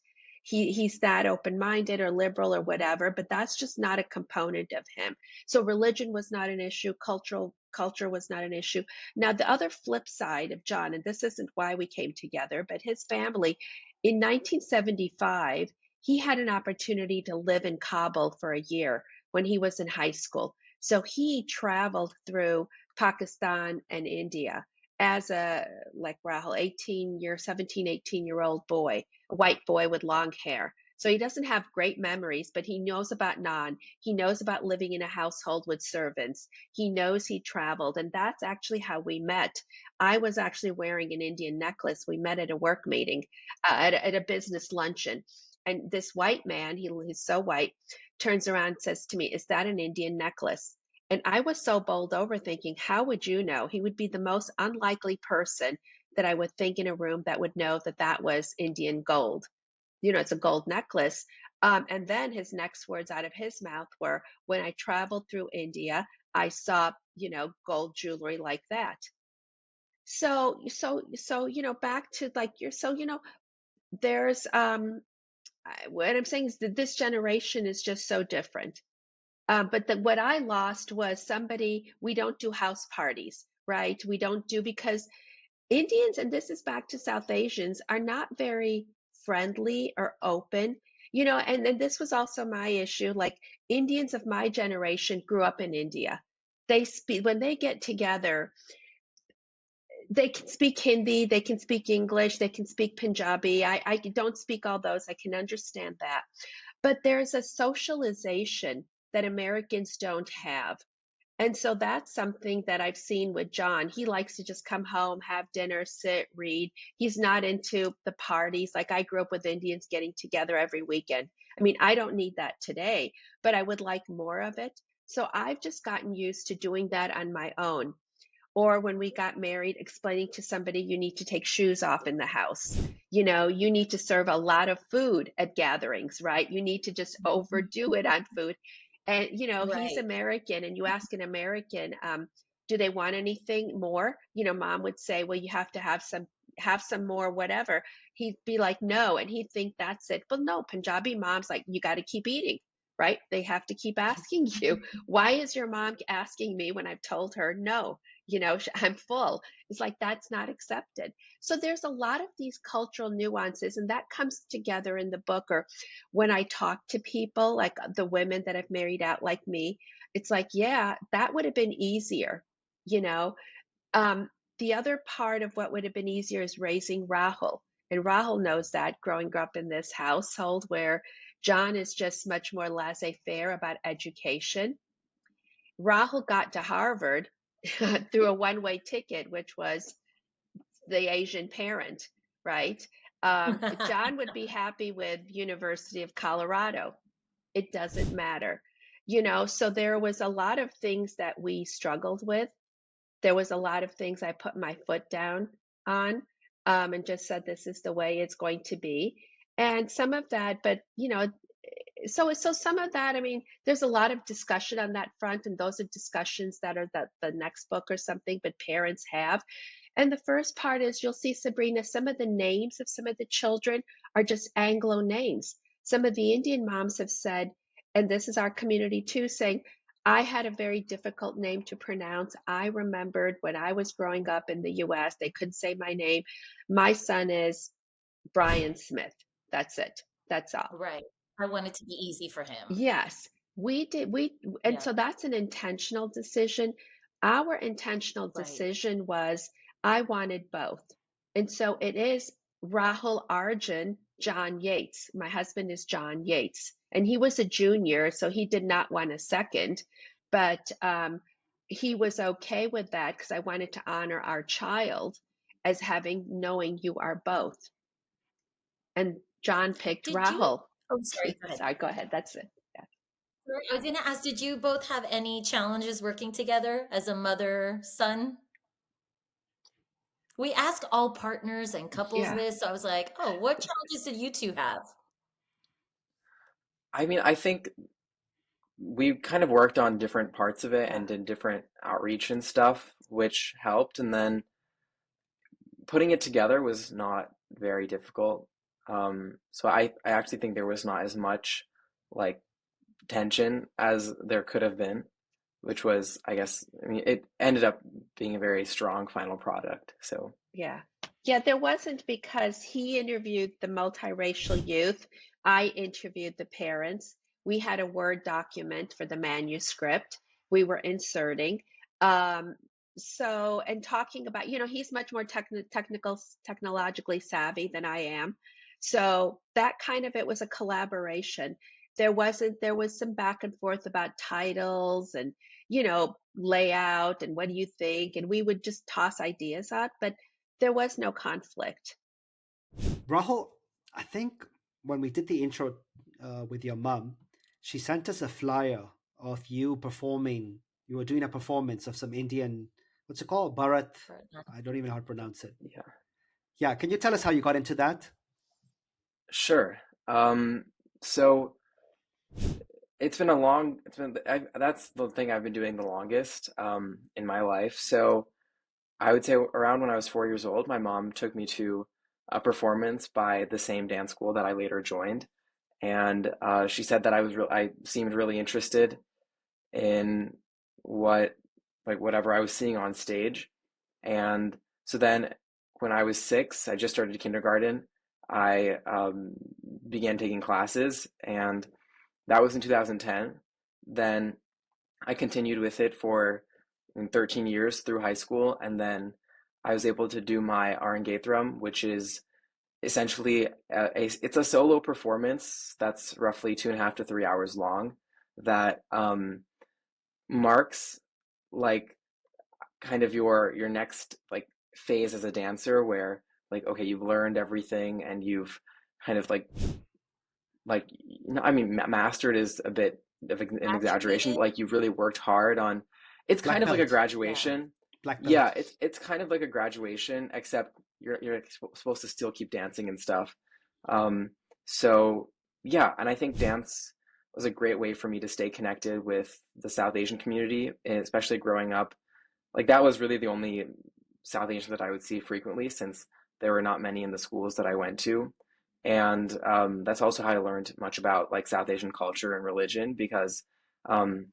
He's that open-minded or liberal or whatever, but that's just not a component of him. So religion was not an issue, culture was not an issue. Now, the other flip side of John, and this isn't why we came together, but his family, in 1975, he had an opportunity to live in Kabul for a year when he was in high school. So he traveled through Pakistan and India as like Rahul, 17, 18-year-old boy, a white boy with long hair. So he doesn't have great memories, but he knows about naan. He knows about living in a household with servants. He knows he traveled, and that's actually how we met. I was actually wearing an Indian necklace. We met at a work meeting, at a business luncheon. And this white man, he's so white, turns around and says to me, "Is that an Indian necklace?" And I was so bowled over thinking, how would you know? He would be the most unlikely person that I would think in a room that would know that that was Indian gold. It's a gold necklace. And then his next words out of his mouth were, when I traveled through India, I saw, gold jewelry like that. So, back to like there's, what I'm saying is that this generation is just so different. But what I lost was somebody, we don't do house parties, right? We don't do, because Indians, and this is back to South Asians, are not very friendly or open. And this was also my issue. Like, Indians of my generation grew up in India. When they get together, they can speak Hindi, they can speak English, they can speak Punjabi. I don't speak all those. I can understand that. But there's a socialization that Americans don't have. And so that's something that I've seen with John. He likes to just come home, have dinner, sit, read. He's not into the parties. Like, I grew up with Indians getting together every weekend. I mean, I don't need that today, but I would like more of it. So I've just gotten used to doing that on my own. Or when we got married, explaining to somebody, you need to take shoes off in the house. You need to serve a lot of food at gatherings, right? You need to just overdo it on food. And, he's Right. American, and you ask an American, do they want anything more? Mom would say, well, you have to have some more, whatever. He'd be like, no. And he'd think that's it. But no, Punjabi mom's like, you got to keep eating, right? They have to keep asking you, why is your mom asking me when I've told her no? I'm full. It's like, that's not accepted. So there's a lot of these cultural nuances, and that comes together in the book, or when I talk to people, like the women that have married out like me. It's like, yeah, that would have been easier. You know, um, the other part of what would have been easier is raising Rahul. And Rahul knows that, growing up in this household where John is just much more laissez-faire about education. Rahul got to Harvard through a one-way ticket, which was the Asian parent, right? John would be happy with University of Colorado. It doesn't matter. So there was a lot of things that we struggled with. There was a lot of things I put my foot down on, and just said, this is the way it's going to be. And some of that, but so some of that, I mean, there's a lot of discussion on that front, and those are discussions that are the next book or something, but parents have. And the first part is, you'll see, Sabrina, some of the names of some of the children are just Anglo names. Some of the Indian moms have said, and this is our community too, saying, I had a very difficult name to pronounce. I remembered when I was growing up in the US, they couldn't say my name. My son is Brian Smith. That's it. That's all. Right. I want it to be easy for him. Yes, we did. And Yeah. so that's an intentional decision. Our intentional Right. decision was, I wanted both. And so it is Rahul Arjun, John Yates. My husband is John Yates, and he was a junior, so he did not want a second. But he was okay with that because I wanted to honor our child as knowing you are both. And John picked Did you? Rahul. Oh, sorry, go ahead. Sorry, go ahead. That's it. Yeah. Sorry, I was going to ask, did you both have any challenges working together as a mother son? We ask all partners and couples Yeah. this, so I was like, oh, what challenges did you two have? I mean, I think we kind of worked on different parts of it Yeah. and did different outreach and stuff, which helped. And then putting it together was not very difficult. So I actually think there was not as much like tension as there could have been, which was, I guess, I mean, it ended up being a very strong final product. So, Yeah. Yeah, there wasn't because he interviewed the multiracial youth. I interviewed the parents. We had a Word document for the manuscript we were inserting. Um, and talking about, he's much more technologically savvy than I am. So that kind of, it was a collaboration. There was some back and forth about titles and, layout and what do you think? And we would just toss ideas out, but there was no conflict. Rahul, I think when we did the intro with your mum, she sent us a flyer of you performing. You were doing a performance of some Indian, what's it called? Bharat. I don't even know how to pronounce it. yeah, Yeah, can you tell us how you got into that? sure. So that's the thing I've been doing the longest, in my life. So I would say around when I was 4 years old, my mom took me to a performance by the same dance school that I later joined. And she said that I seemed really interested in what like whatever I was seeing on stage. And so then when I was 6, I just started kindergarten. I began taking classes, and that was in 2010. Then I continued with it for 13 years through high school, and then I was able to do my Arangetram, which is essentially it's a solo performance that's roughly 2.5 to 3 hours long that marks like kind of your next like phase as a dancer where like okay you've learned everything and you've kind of like I mean mastered is a bit of an exaggeration, but Graduated? like you've really worked hard on it's kind Black of like a belt. Yeah. graduation. Black Yeah, belt. it's kind of like a graduation, except you're supposed to still keep dancing and stuff. Um, so yeah, and I think dance was a great way for me to stay connected with the South Asian community, and especially growing up. Like that was really the only South Asian that I would see frequently since there were not many in the schools that I went to. And that's also how I learned much about like South Asian culture and religion because um,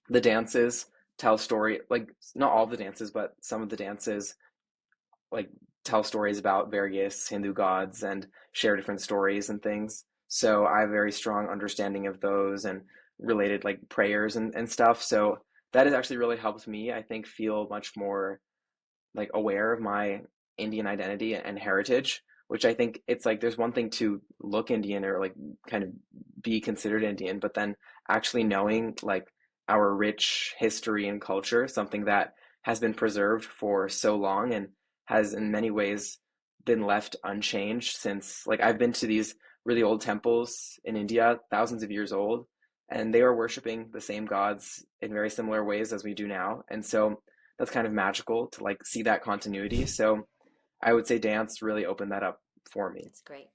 the dances tell story like not all the dances, but some of the dances like tell stories about various Hindu gods and share different stories and things. So I have a very strong understanding of those and related like prayers and stuff. So that has actually really helped me, I think, feel much more like aware of my Indian identity and heritage, which I think it's like there's one thing to look Indian or like kind of be considered Indian, but then actually knowing like our rich history and culture, something that has been preserved for so long and has in many ways been left unchanged since like I've been to these really old temples in India, thousands of years old, and they were worshiping the same gods in very similar ways as we do now. And so that's kind of magical to like see that continuity. So I would say dance really opened that up for me. That's great.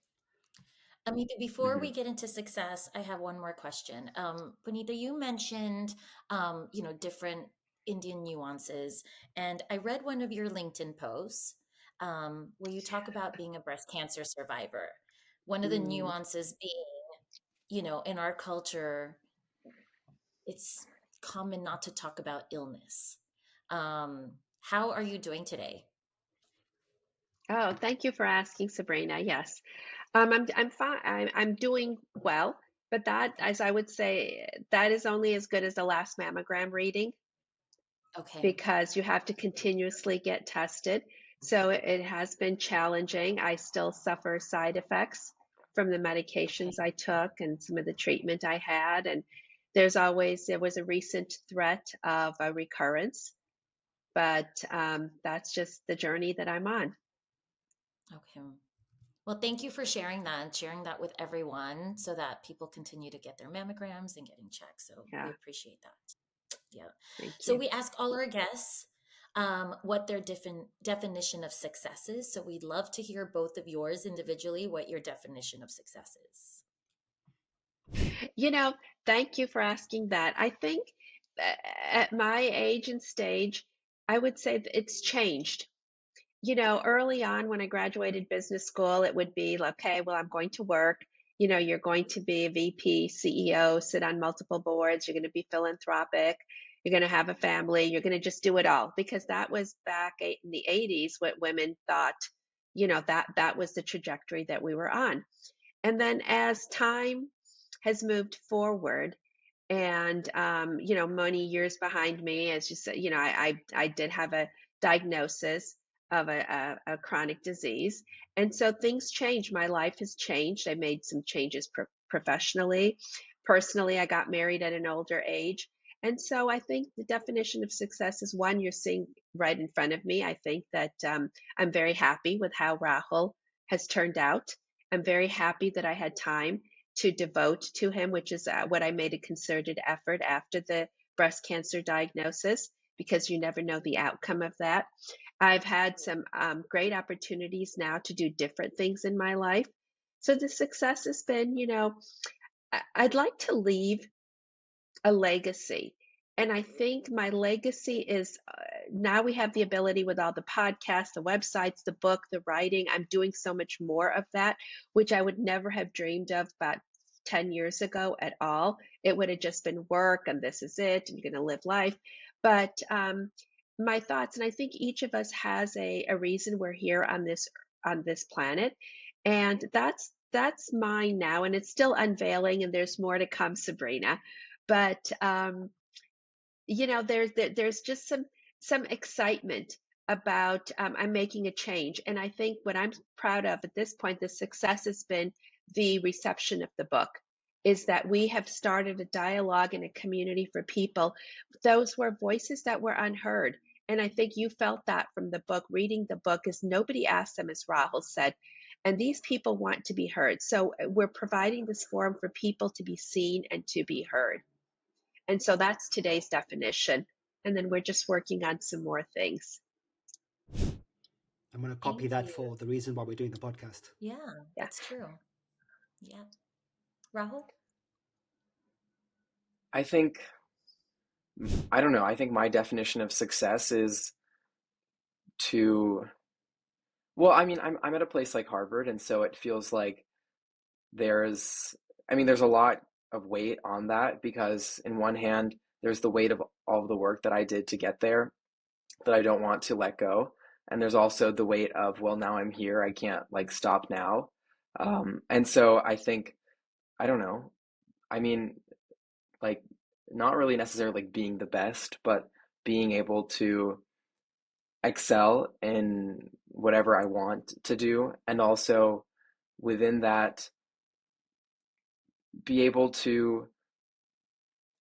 Amita, before Hmm. we get into success, I have one more question. Punita, you mentioned, different Indian nuances, and I read one of your LinkedIn posts where you talk about being a breast cancer survivor. One of the Mm. nuances being, in our culture, it's common not to talk about illness. How are you doing today? Oh, thank you for asking, Sabrina. Yes, I'm fine. I'm doing well, but that, as I would say, that is only as good as the last mammogram reading Okay. because you have to continuously get tested. So it has been challenging. I still suffer side effects from the Okay. medications I took and some of the treatment I had, and There was a recent threat of a recurrence, but that's just the journey that I'm on. Okay. Well, thank you for sharing that and sharing that with everyone so that people continue to get their mammograms and getting checked. So we Yeah, appreciate that. Yeah. thank So you. we ask all our guests what their different definition of success is. So we'd love to hear both of yours individually, what your definition of success is. You know, thank you for asking that. I think at my age and stage, I would say that it's changed. Early on when I graduated business school, it would be like, okay, well, I'm going to work. You're going to be a VP, CEO, sit on multiple boards. You're going to be philanthropic. You're going to have a family. You're going to just do it all because that was back in the 80s what women thought, that was the trajectory that we were on. And then as time has moved forward, and many years behind me, as you said, I did have a diagnosis of a chronic disease, and so things changed. My life has changed. I made some changes professionally. Personally, I got married at an older age, and so I think the definition of success is one you're seeing right in front of me. I think that I'm very happy with how Rahul has turned out. I'm very happy that I had time to devote to him, which is what I made a concerted effort after the breast cancer diagnosis, because you never know the outcome of that. I've had some great opportunities now to do different things in my life. So the success has been, I'd like to leave a legacy. And I think my legacy is now we have the ability with all the podcasts, the websites, the book, the writing. I'm doing so much more of that, which I would never have dreamed of about 10 years ago at all. It would have just been work and this is it, and you're going to live life. But my thoughts, and I think each of us has a reason we're here on this planet. And that's mine now. And it's still unveiling, and there's more to come, Sabrina. But there's just some excitement about I'm making a change, and I think what I'm proud of at this point, the success has been the reception of the book. Is that we have started a dialogue and a community for people. Those were voices that were unheard. And I think you felt that from the book. Reading the book is nobody asked them, as Rahul said. And these people want to be heard. So we're providing this forum for people to be seen and to be heard. And so that's today's definition. And then we're just working on some more things. I'm going to copy that for the reason why we're doing the podcast. Yeah, that's true. Yeah. Rahul? I think, I don't know, I think my definition of success is to, well, I mean, I'm at a place like Harvard, and so it feels like there's, there's a lot of weight on that because in one hand, there's the weight of all of the work that I did to get there that I don't want to let go. And there's also the weight of, well, now I'm here, I can't like stop now. And so I think, I don't know, I mean, like not really necessarily like being the best, but being able to excel in whatever I want to do. And also within that, be able to,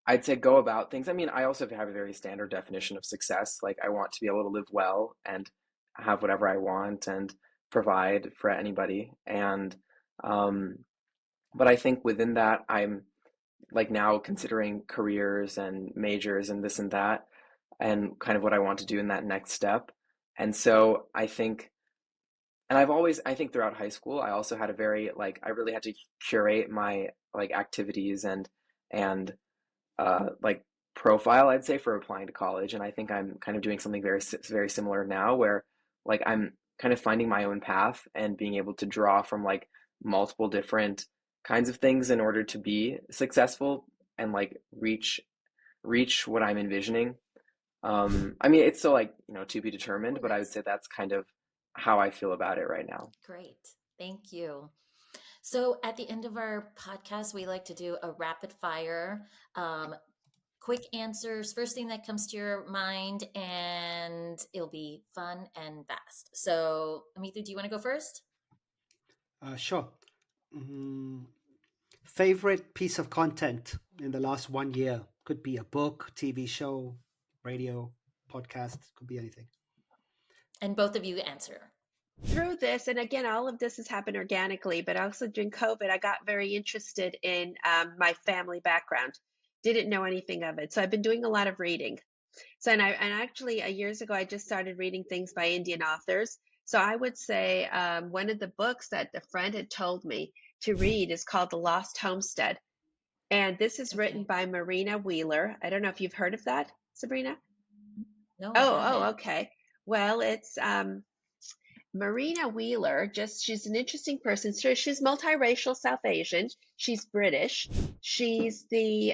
I'd say, go about things. I also have a very standard definition of success. Like I want to be able to live well and have whatever I want and provide for anybody. And but I think within that, I'm like now considering careers and majors and this and that, and kind of what I want to do in that next step. And so I think, and I think throughout high school, I also had a very like I really had to curate my like activities and like profile, I'd say, for applying to college. And I think I'm kind of doing something very similar now, where like I'm kind of finding my own path and being able to draw from like multiple different kinds of things in order to be successful and like reach what I'm envisioning. It's still like, to be determined, but I would say that's kind of how I feel about it right now. Great. Thank you. So at the end of our podcast, we like to do a rapid fire, quick answers, first thing that comes to your mind, and it'll be fun and fast. So Amithu, do you want to go first? Sure. Favorite piece of content in the last 1 year? Could be a book, TV show, radio, podcast, could be anything. And both of you answer. Through this, and again, all of this has happened organically, but also during COVID, I got very interested in my family background. Didn't know anything of it. So I've been doing a lot of reading. So, and actually, years ago, I just started reading things by Indian authors. So I would say one of the books that a friend had told me to read is called The Lost Homestead. And this is written by Marina Wheeler. I don't know if you've heard of that, Sabrina? No, I haven't. Okay. Well, it's Marina Wheeler, she's an interesting person. So she's multiracial South Asian. She's British. She's the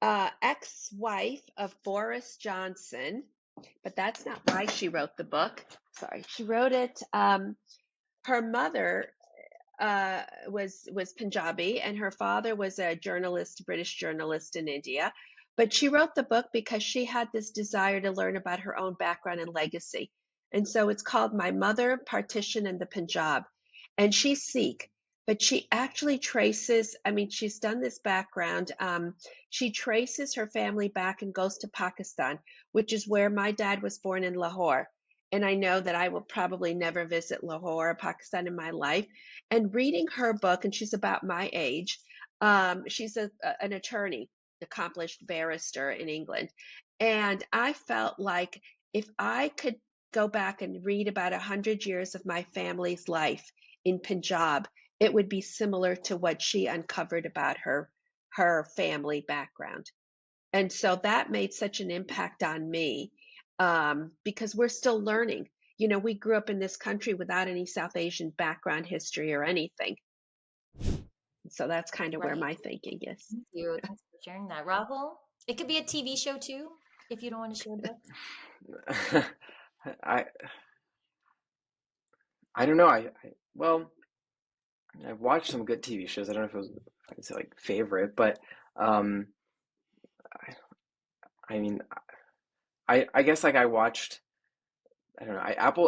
ex-wife of Boris Johnson, but that's not why she wrote the book. Sorry, she wrote it. Her mother was Punjabi, and her father was a journalist, British journalist in India. But she wrote the book because she had this desire to learn about her own background and legacy. And so it's called My Mother, Partition, and the Punjab. And she's Sikh, but she actually traces, she's done this background. She traces her family back and goes to Pakistan, which is where my dad was born in Lahore. And I know that I will probably never visit Lahore or Pakistan in my life. And reading her book, and she's about my age, she's an attorney, accomplished barrister in England. And I felt like if I could go back and read about 100 years of my family's life in Punjab, it would be similar to what she uncovered about her family background. And so that made such an impact on me because we're still learning. You know, we grew up in this country without any South Asian background history or anything. So that's kind of where my thinking is. Thank you. Thanks for sharing that. Rahul, it could be a TV show too, if you don't want to share the book. I don't know. Well, I've watched some good TV shows. I don't know if it was, I'd say like favorite, but I guess like I watched, I don't know.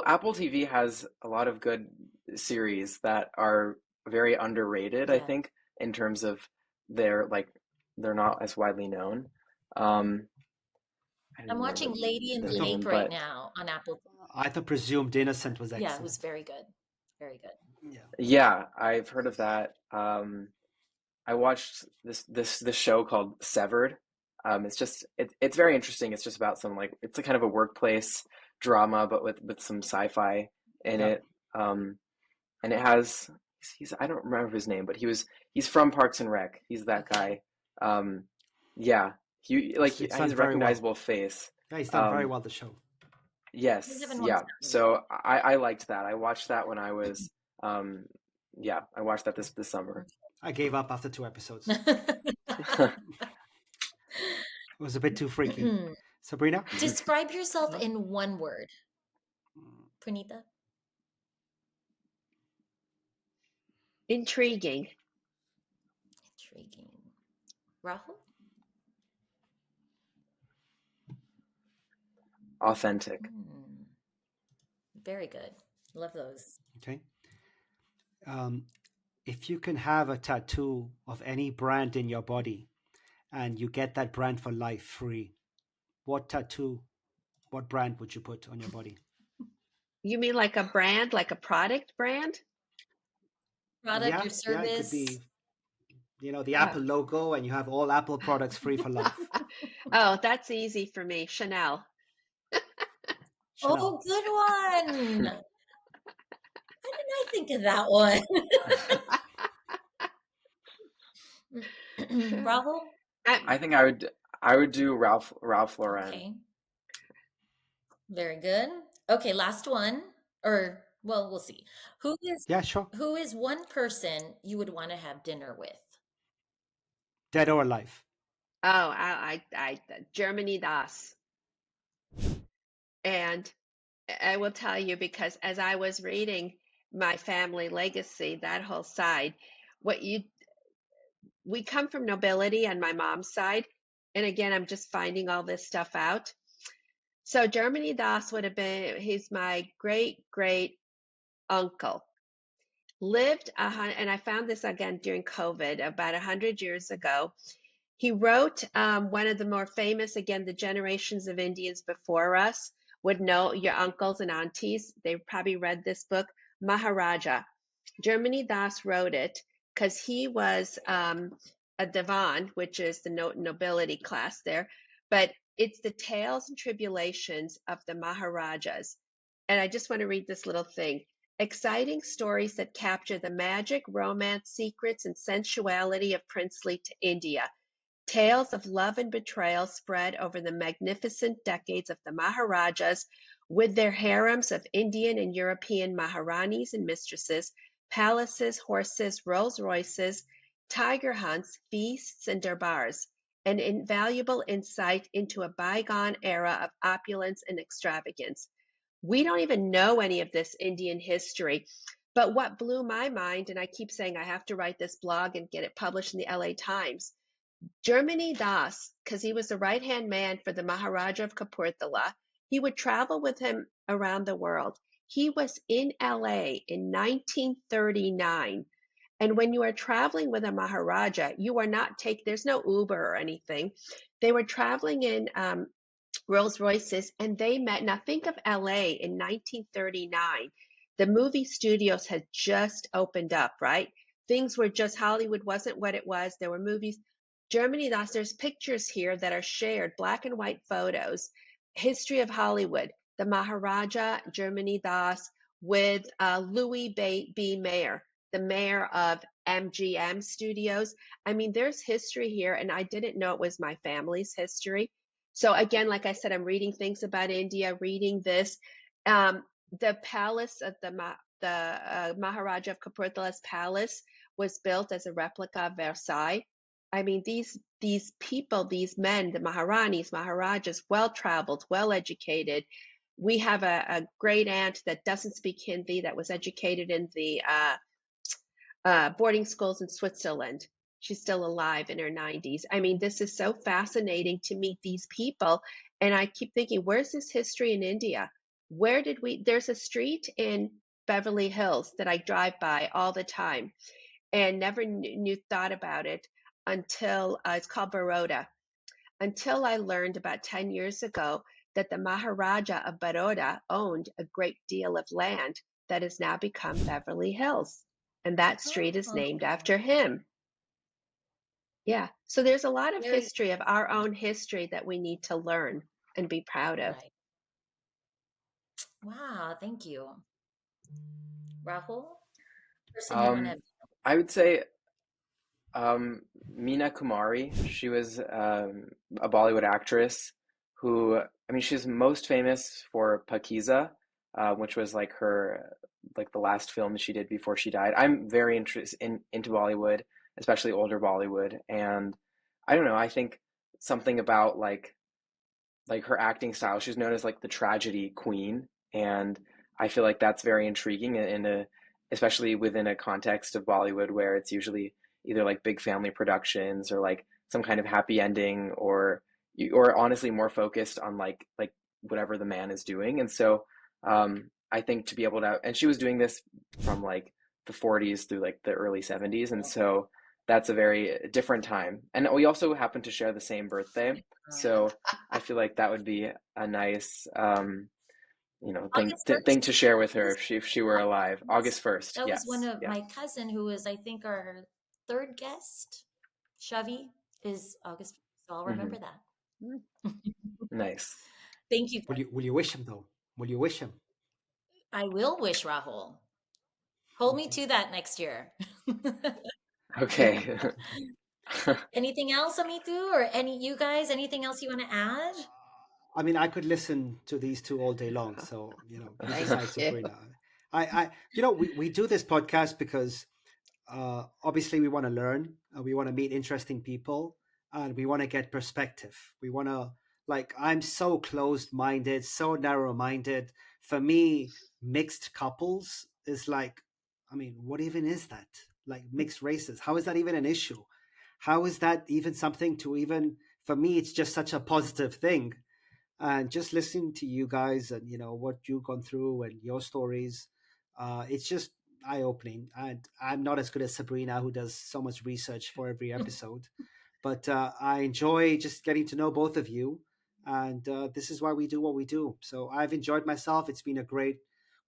Apple TV has a lot of good series that are very underrated, I think, in terms of they're not as widely known. I'm watching Lady in the Lake right now on Apple. I thought Presumed Innocent was excellent. Yeah, it was very good. Very good. Yeah, I've heard of that. I watched this show called Severed. It's very interesting. It's just about it's a kind of a workplace drama, but with some sci-fi in it. And it has I don't remember his name, but he's from Parks and Rec. He's that guy. Yeah, he's a recognizable face. Yeah, he's done very well the show. Yes, yeah. So I liked that. I watched that when I was I watched that this summer. I gave up after 2 episodes. It was a bit too freaky. Sabrina? Describe yourself in one word. Punita? Intriguing. Intriguing. Rahul? Authentic. Very good. Love those. Okay. If you can have a tattoo of any brand in your body and you get that brand for life free, what brand would you put on your body? You mean like a brand, like a product brand? Product or service? Yeah, it could be, the Apple logo, and you have all Apple products free for life. Oh, that's easy for me. Chanel. Oh, good one. How did I think of that one? Rahul? I think I would do Ralph Lauren. Okay. Very good. Okay, last one. Or well, we'll see. Who is one person you would want to have dinner with? Dead or alive? Oh, I Germany Das. And I will tell you, because as I was reading my family legacy, that whole side, we come from nobility on my mom's side. And again, I'm just finding all this stuff out. So Germany Das would have been, he's my great uncle. lived, and I found this again during COVID, about 100 years ago. He wrote one of the more famous, again, the generations of Indians before us would know, your uncles and aunties, they probably read this book, Maharaja. Germany Das wrote it because he was a divan, which is the nobility class there, but it's the tales and tribulations of the Maharajas. And I just want to read this little thing. Exciting stories that capture the magic, romance, secrets, and sensuality of princely India. Tales of love and betrayal spread over the magnificent decades of the Maharajas, with their harems of Indian and European Maharanis and mistresses, palaces, horses, Rolls Royces, tiger hunts, feasts, and darbars, an invaluable insight into a bygone era of opulence and extravagance. We don't even know any of this Indian history. But what blew my mind, and I keep saying I have to write this blog and get it published in the LA Times, Germany Das, because he was the right-hand man for the Maharaja of Kapurthala, he would travel with him around the world. He was in LA in 1939. And when you are traveling with a Maharaja, you are not there's no Uber or anything. They were traveling in Rolls Royces, and they met. Now think of LA in 1939. The movie studios had just opened up, right? Things were just, Hollywood wasn't what it was. There were movies. Germany Das, there's pictures here that are shared, black and white photos, history of Hollywood, the Maharaja, Germany Das, with Louis B. Mayer, the mayor of MGM Studios. I mean, there's history here, and I didn't know it was my family's history. So again, like I said, I'm reading things about India, reading this. The palace of the Maharaja of Kapurthala's palace was built as a replica of Versailles. I mean, these people, these men, the Maharanis, Maharajas, well-traveled, well-educated. We have a great aunt that doesn't speak Hindi, that was educated in the boarding schools in Switzerland. She's still alive in her 90s. I mean, this is so fascinating to meet these people. And I keep thinking, where's this history in India? There's a street in Beverly Hills that I drive by all the time and never thought about it until it's called Baroda. Until I learned about 10 years ago that the Maharaja of Baroda owned a great deal of land that has now become Beverly Hills. And that street is named after him. Yeah. So there's a lot of history of our own history that we need to learn and be proud of. Right. Wow, thank you. Rahul? Person you want to... I would say Meena Kumari. She was a Bollywood actress who, I mean, she's most famous for Pakiza, which was like the last film she did before she died. I'm very interested into Bollywood, especially older Bollywood, and I don't know. I think something about like her acting style. She's known as like the tragedy queen, and I feel like that's very intriguing especially within a context of Bollywood where it's usually either like big family productions or like some kind of happy ending or honestly more focused on like whatever the man is doing. And so I think to be able to, and she was doing this from like the 40s through like the early 70s, and so that's a very different time. And we also happen to share the same birthday, so I feel like that would be a nice thing to share with her if she were alive. August 1st. That was one of my cousin who was, I think, our third guest. Shavi is August 1st, so I'll remember that. Nice. Thank you. Will you wish him though? Will you wish him? I will wish Rahul. Hold me to that next year. Okay. Anything else, Amitu, or you guys? Anything else you want to add? I mean, I could listen to these two all day long. So, besides Sabrina, we do this podcast because obviously we want to learn, we want to meet interesting people, and we want to get perspective. We want to, I'm so closed-minded, so narrow-minded. For me, mixed couples is what even is that? Like mixed races, how is that even an issue? How is that even something to even, for me, it's just such a positive thing. And just listening to you guys and, what you've gone through and your stories, it's just, eye-opening. And I'm not as good as Sabrina, who does so much research for every episode. But I enjoy just getting to know both of you, and this is why we do what we do. So I've enjoyed myself. It's been a great.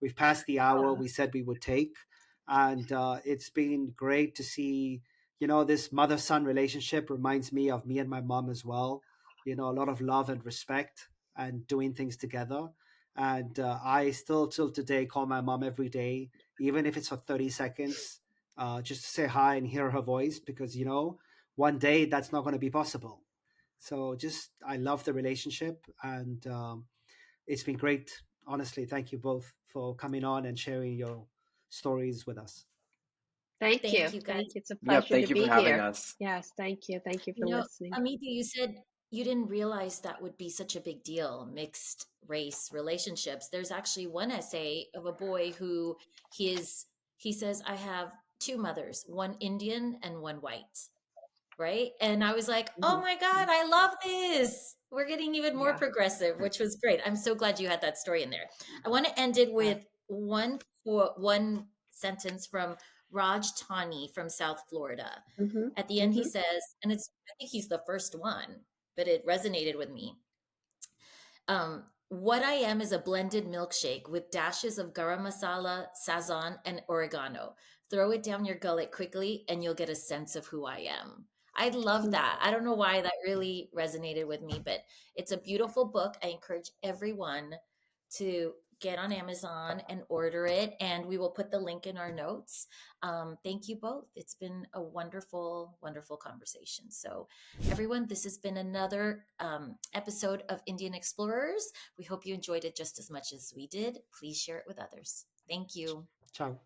We've passed the hour we said we would take, and it's been great to see. This mother-son relationship reminds me of me and my mom as well. A lot of love and respect, and doing things together. And I still, till today, call my mom every day, even if it's for 30 seconds, just to say hi and hear her voice, because one day that's not going to be possible. So just I love the relationship, and it's been great. Honestly, thank you both for coming on and sharing your stories with us. Thank you. Thank you, guys. Thank you. It's a Yep, pleasure to thank you for be having here. us. Yes, thank you. Thank you for You know, listening. Amita, you said you didn't realize that would be such a big deal, mixed race relationships. There's actually one essay of a boy who he says, I have two mothers, one Indian and one white. Right. And I was like, oh Hmm. my God, I love this. We're getting even more Yeah. progressive, which was great. I'm so glad you had that story in there. I want to end it with one sentence from Raj Tani from South Florida. Hmm. At the end, he Hmm. says, and I think he's the first one, but it resonated with me. What I am is a blended milkshake with dashes of garam masala, sazon, and oregano. Throw it down your gullet quickly, and you'll get a sense of who I am. I love that. I don't know why that really resonated with me, but it's a beautiful book. I encourage everyone to get on Amazon and order it, and we will put the link in our notes. Thank you both. It's been a wonderful, wonderful conversation. So, everyone, this has been another episode of Indian Explorers. We hope you enjoyed it just as much as we did. Please share it with others. Thank you. Ciao.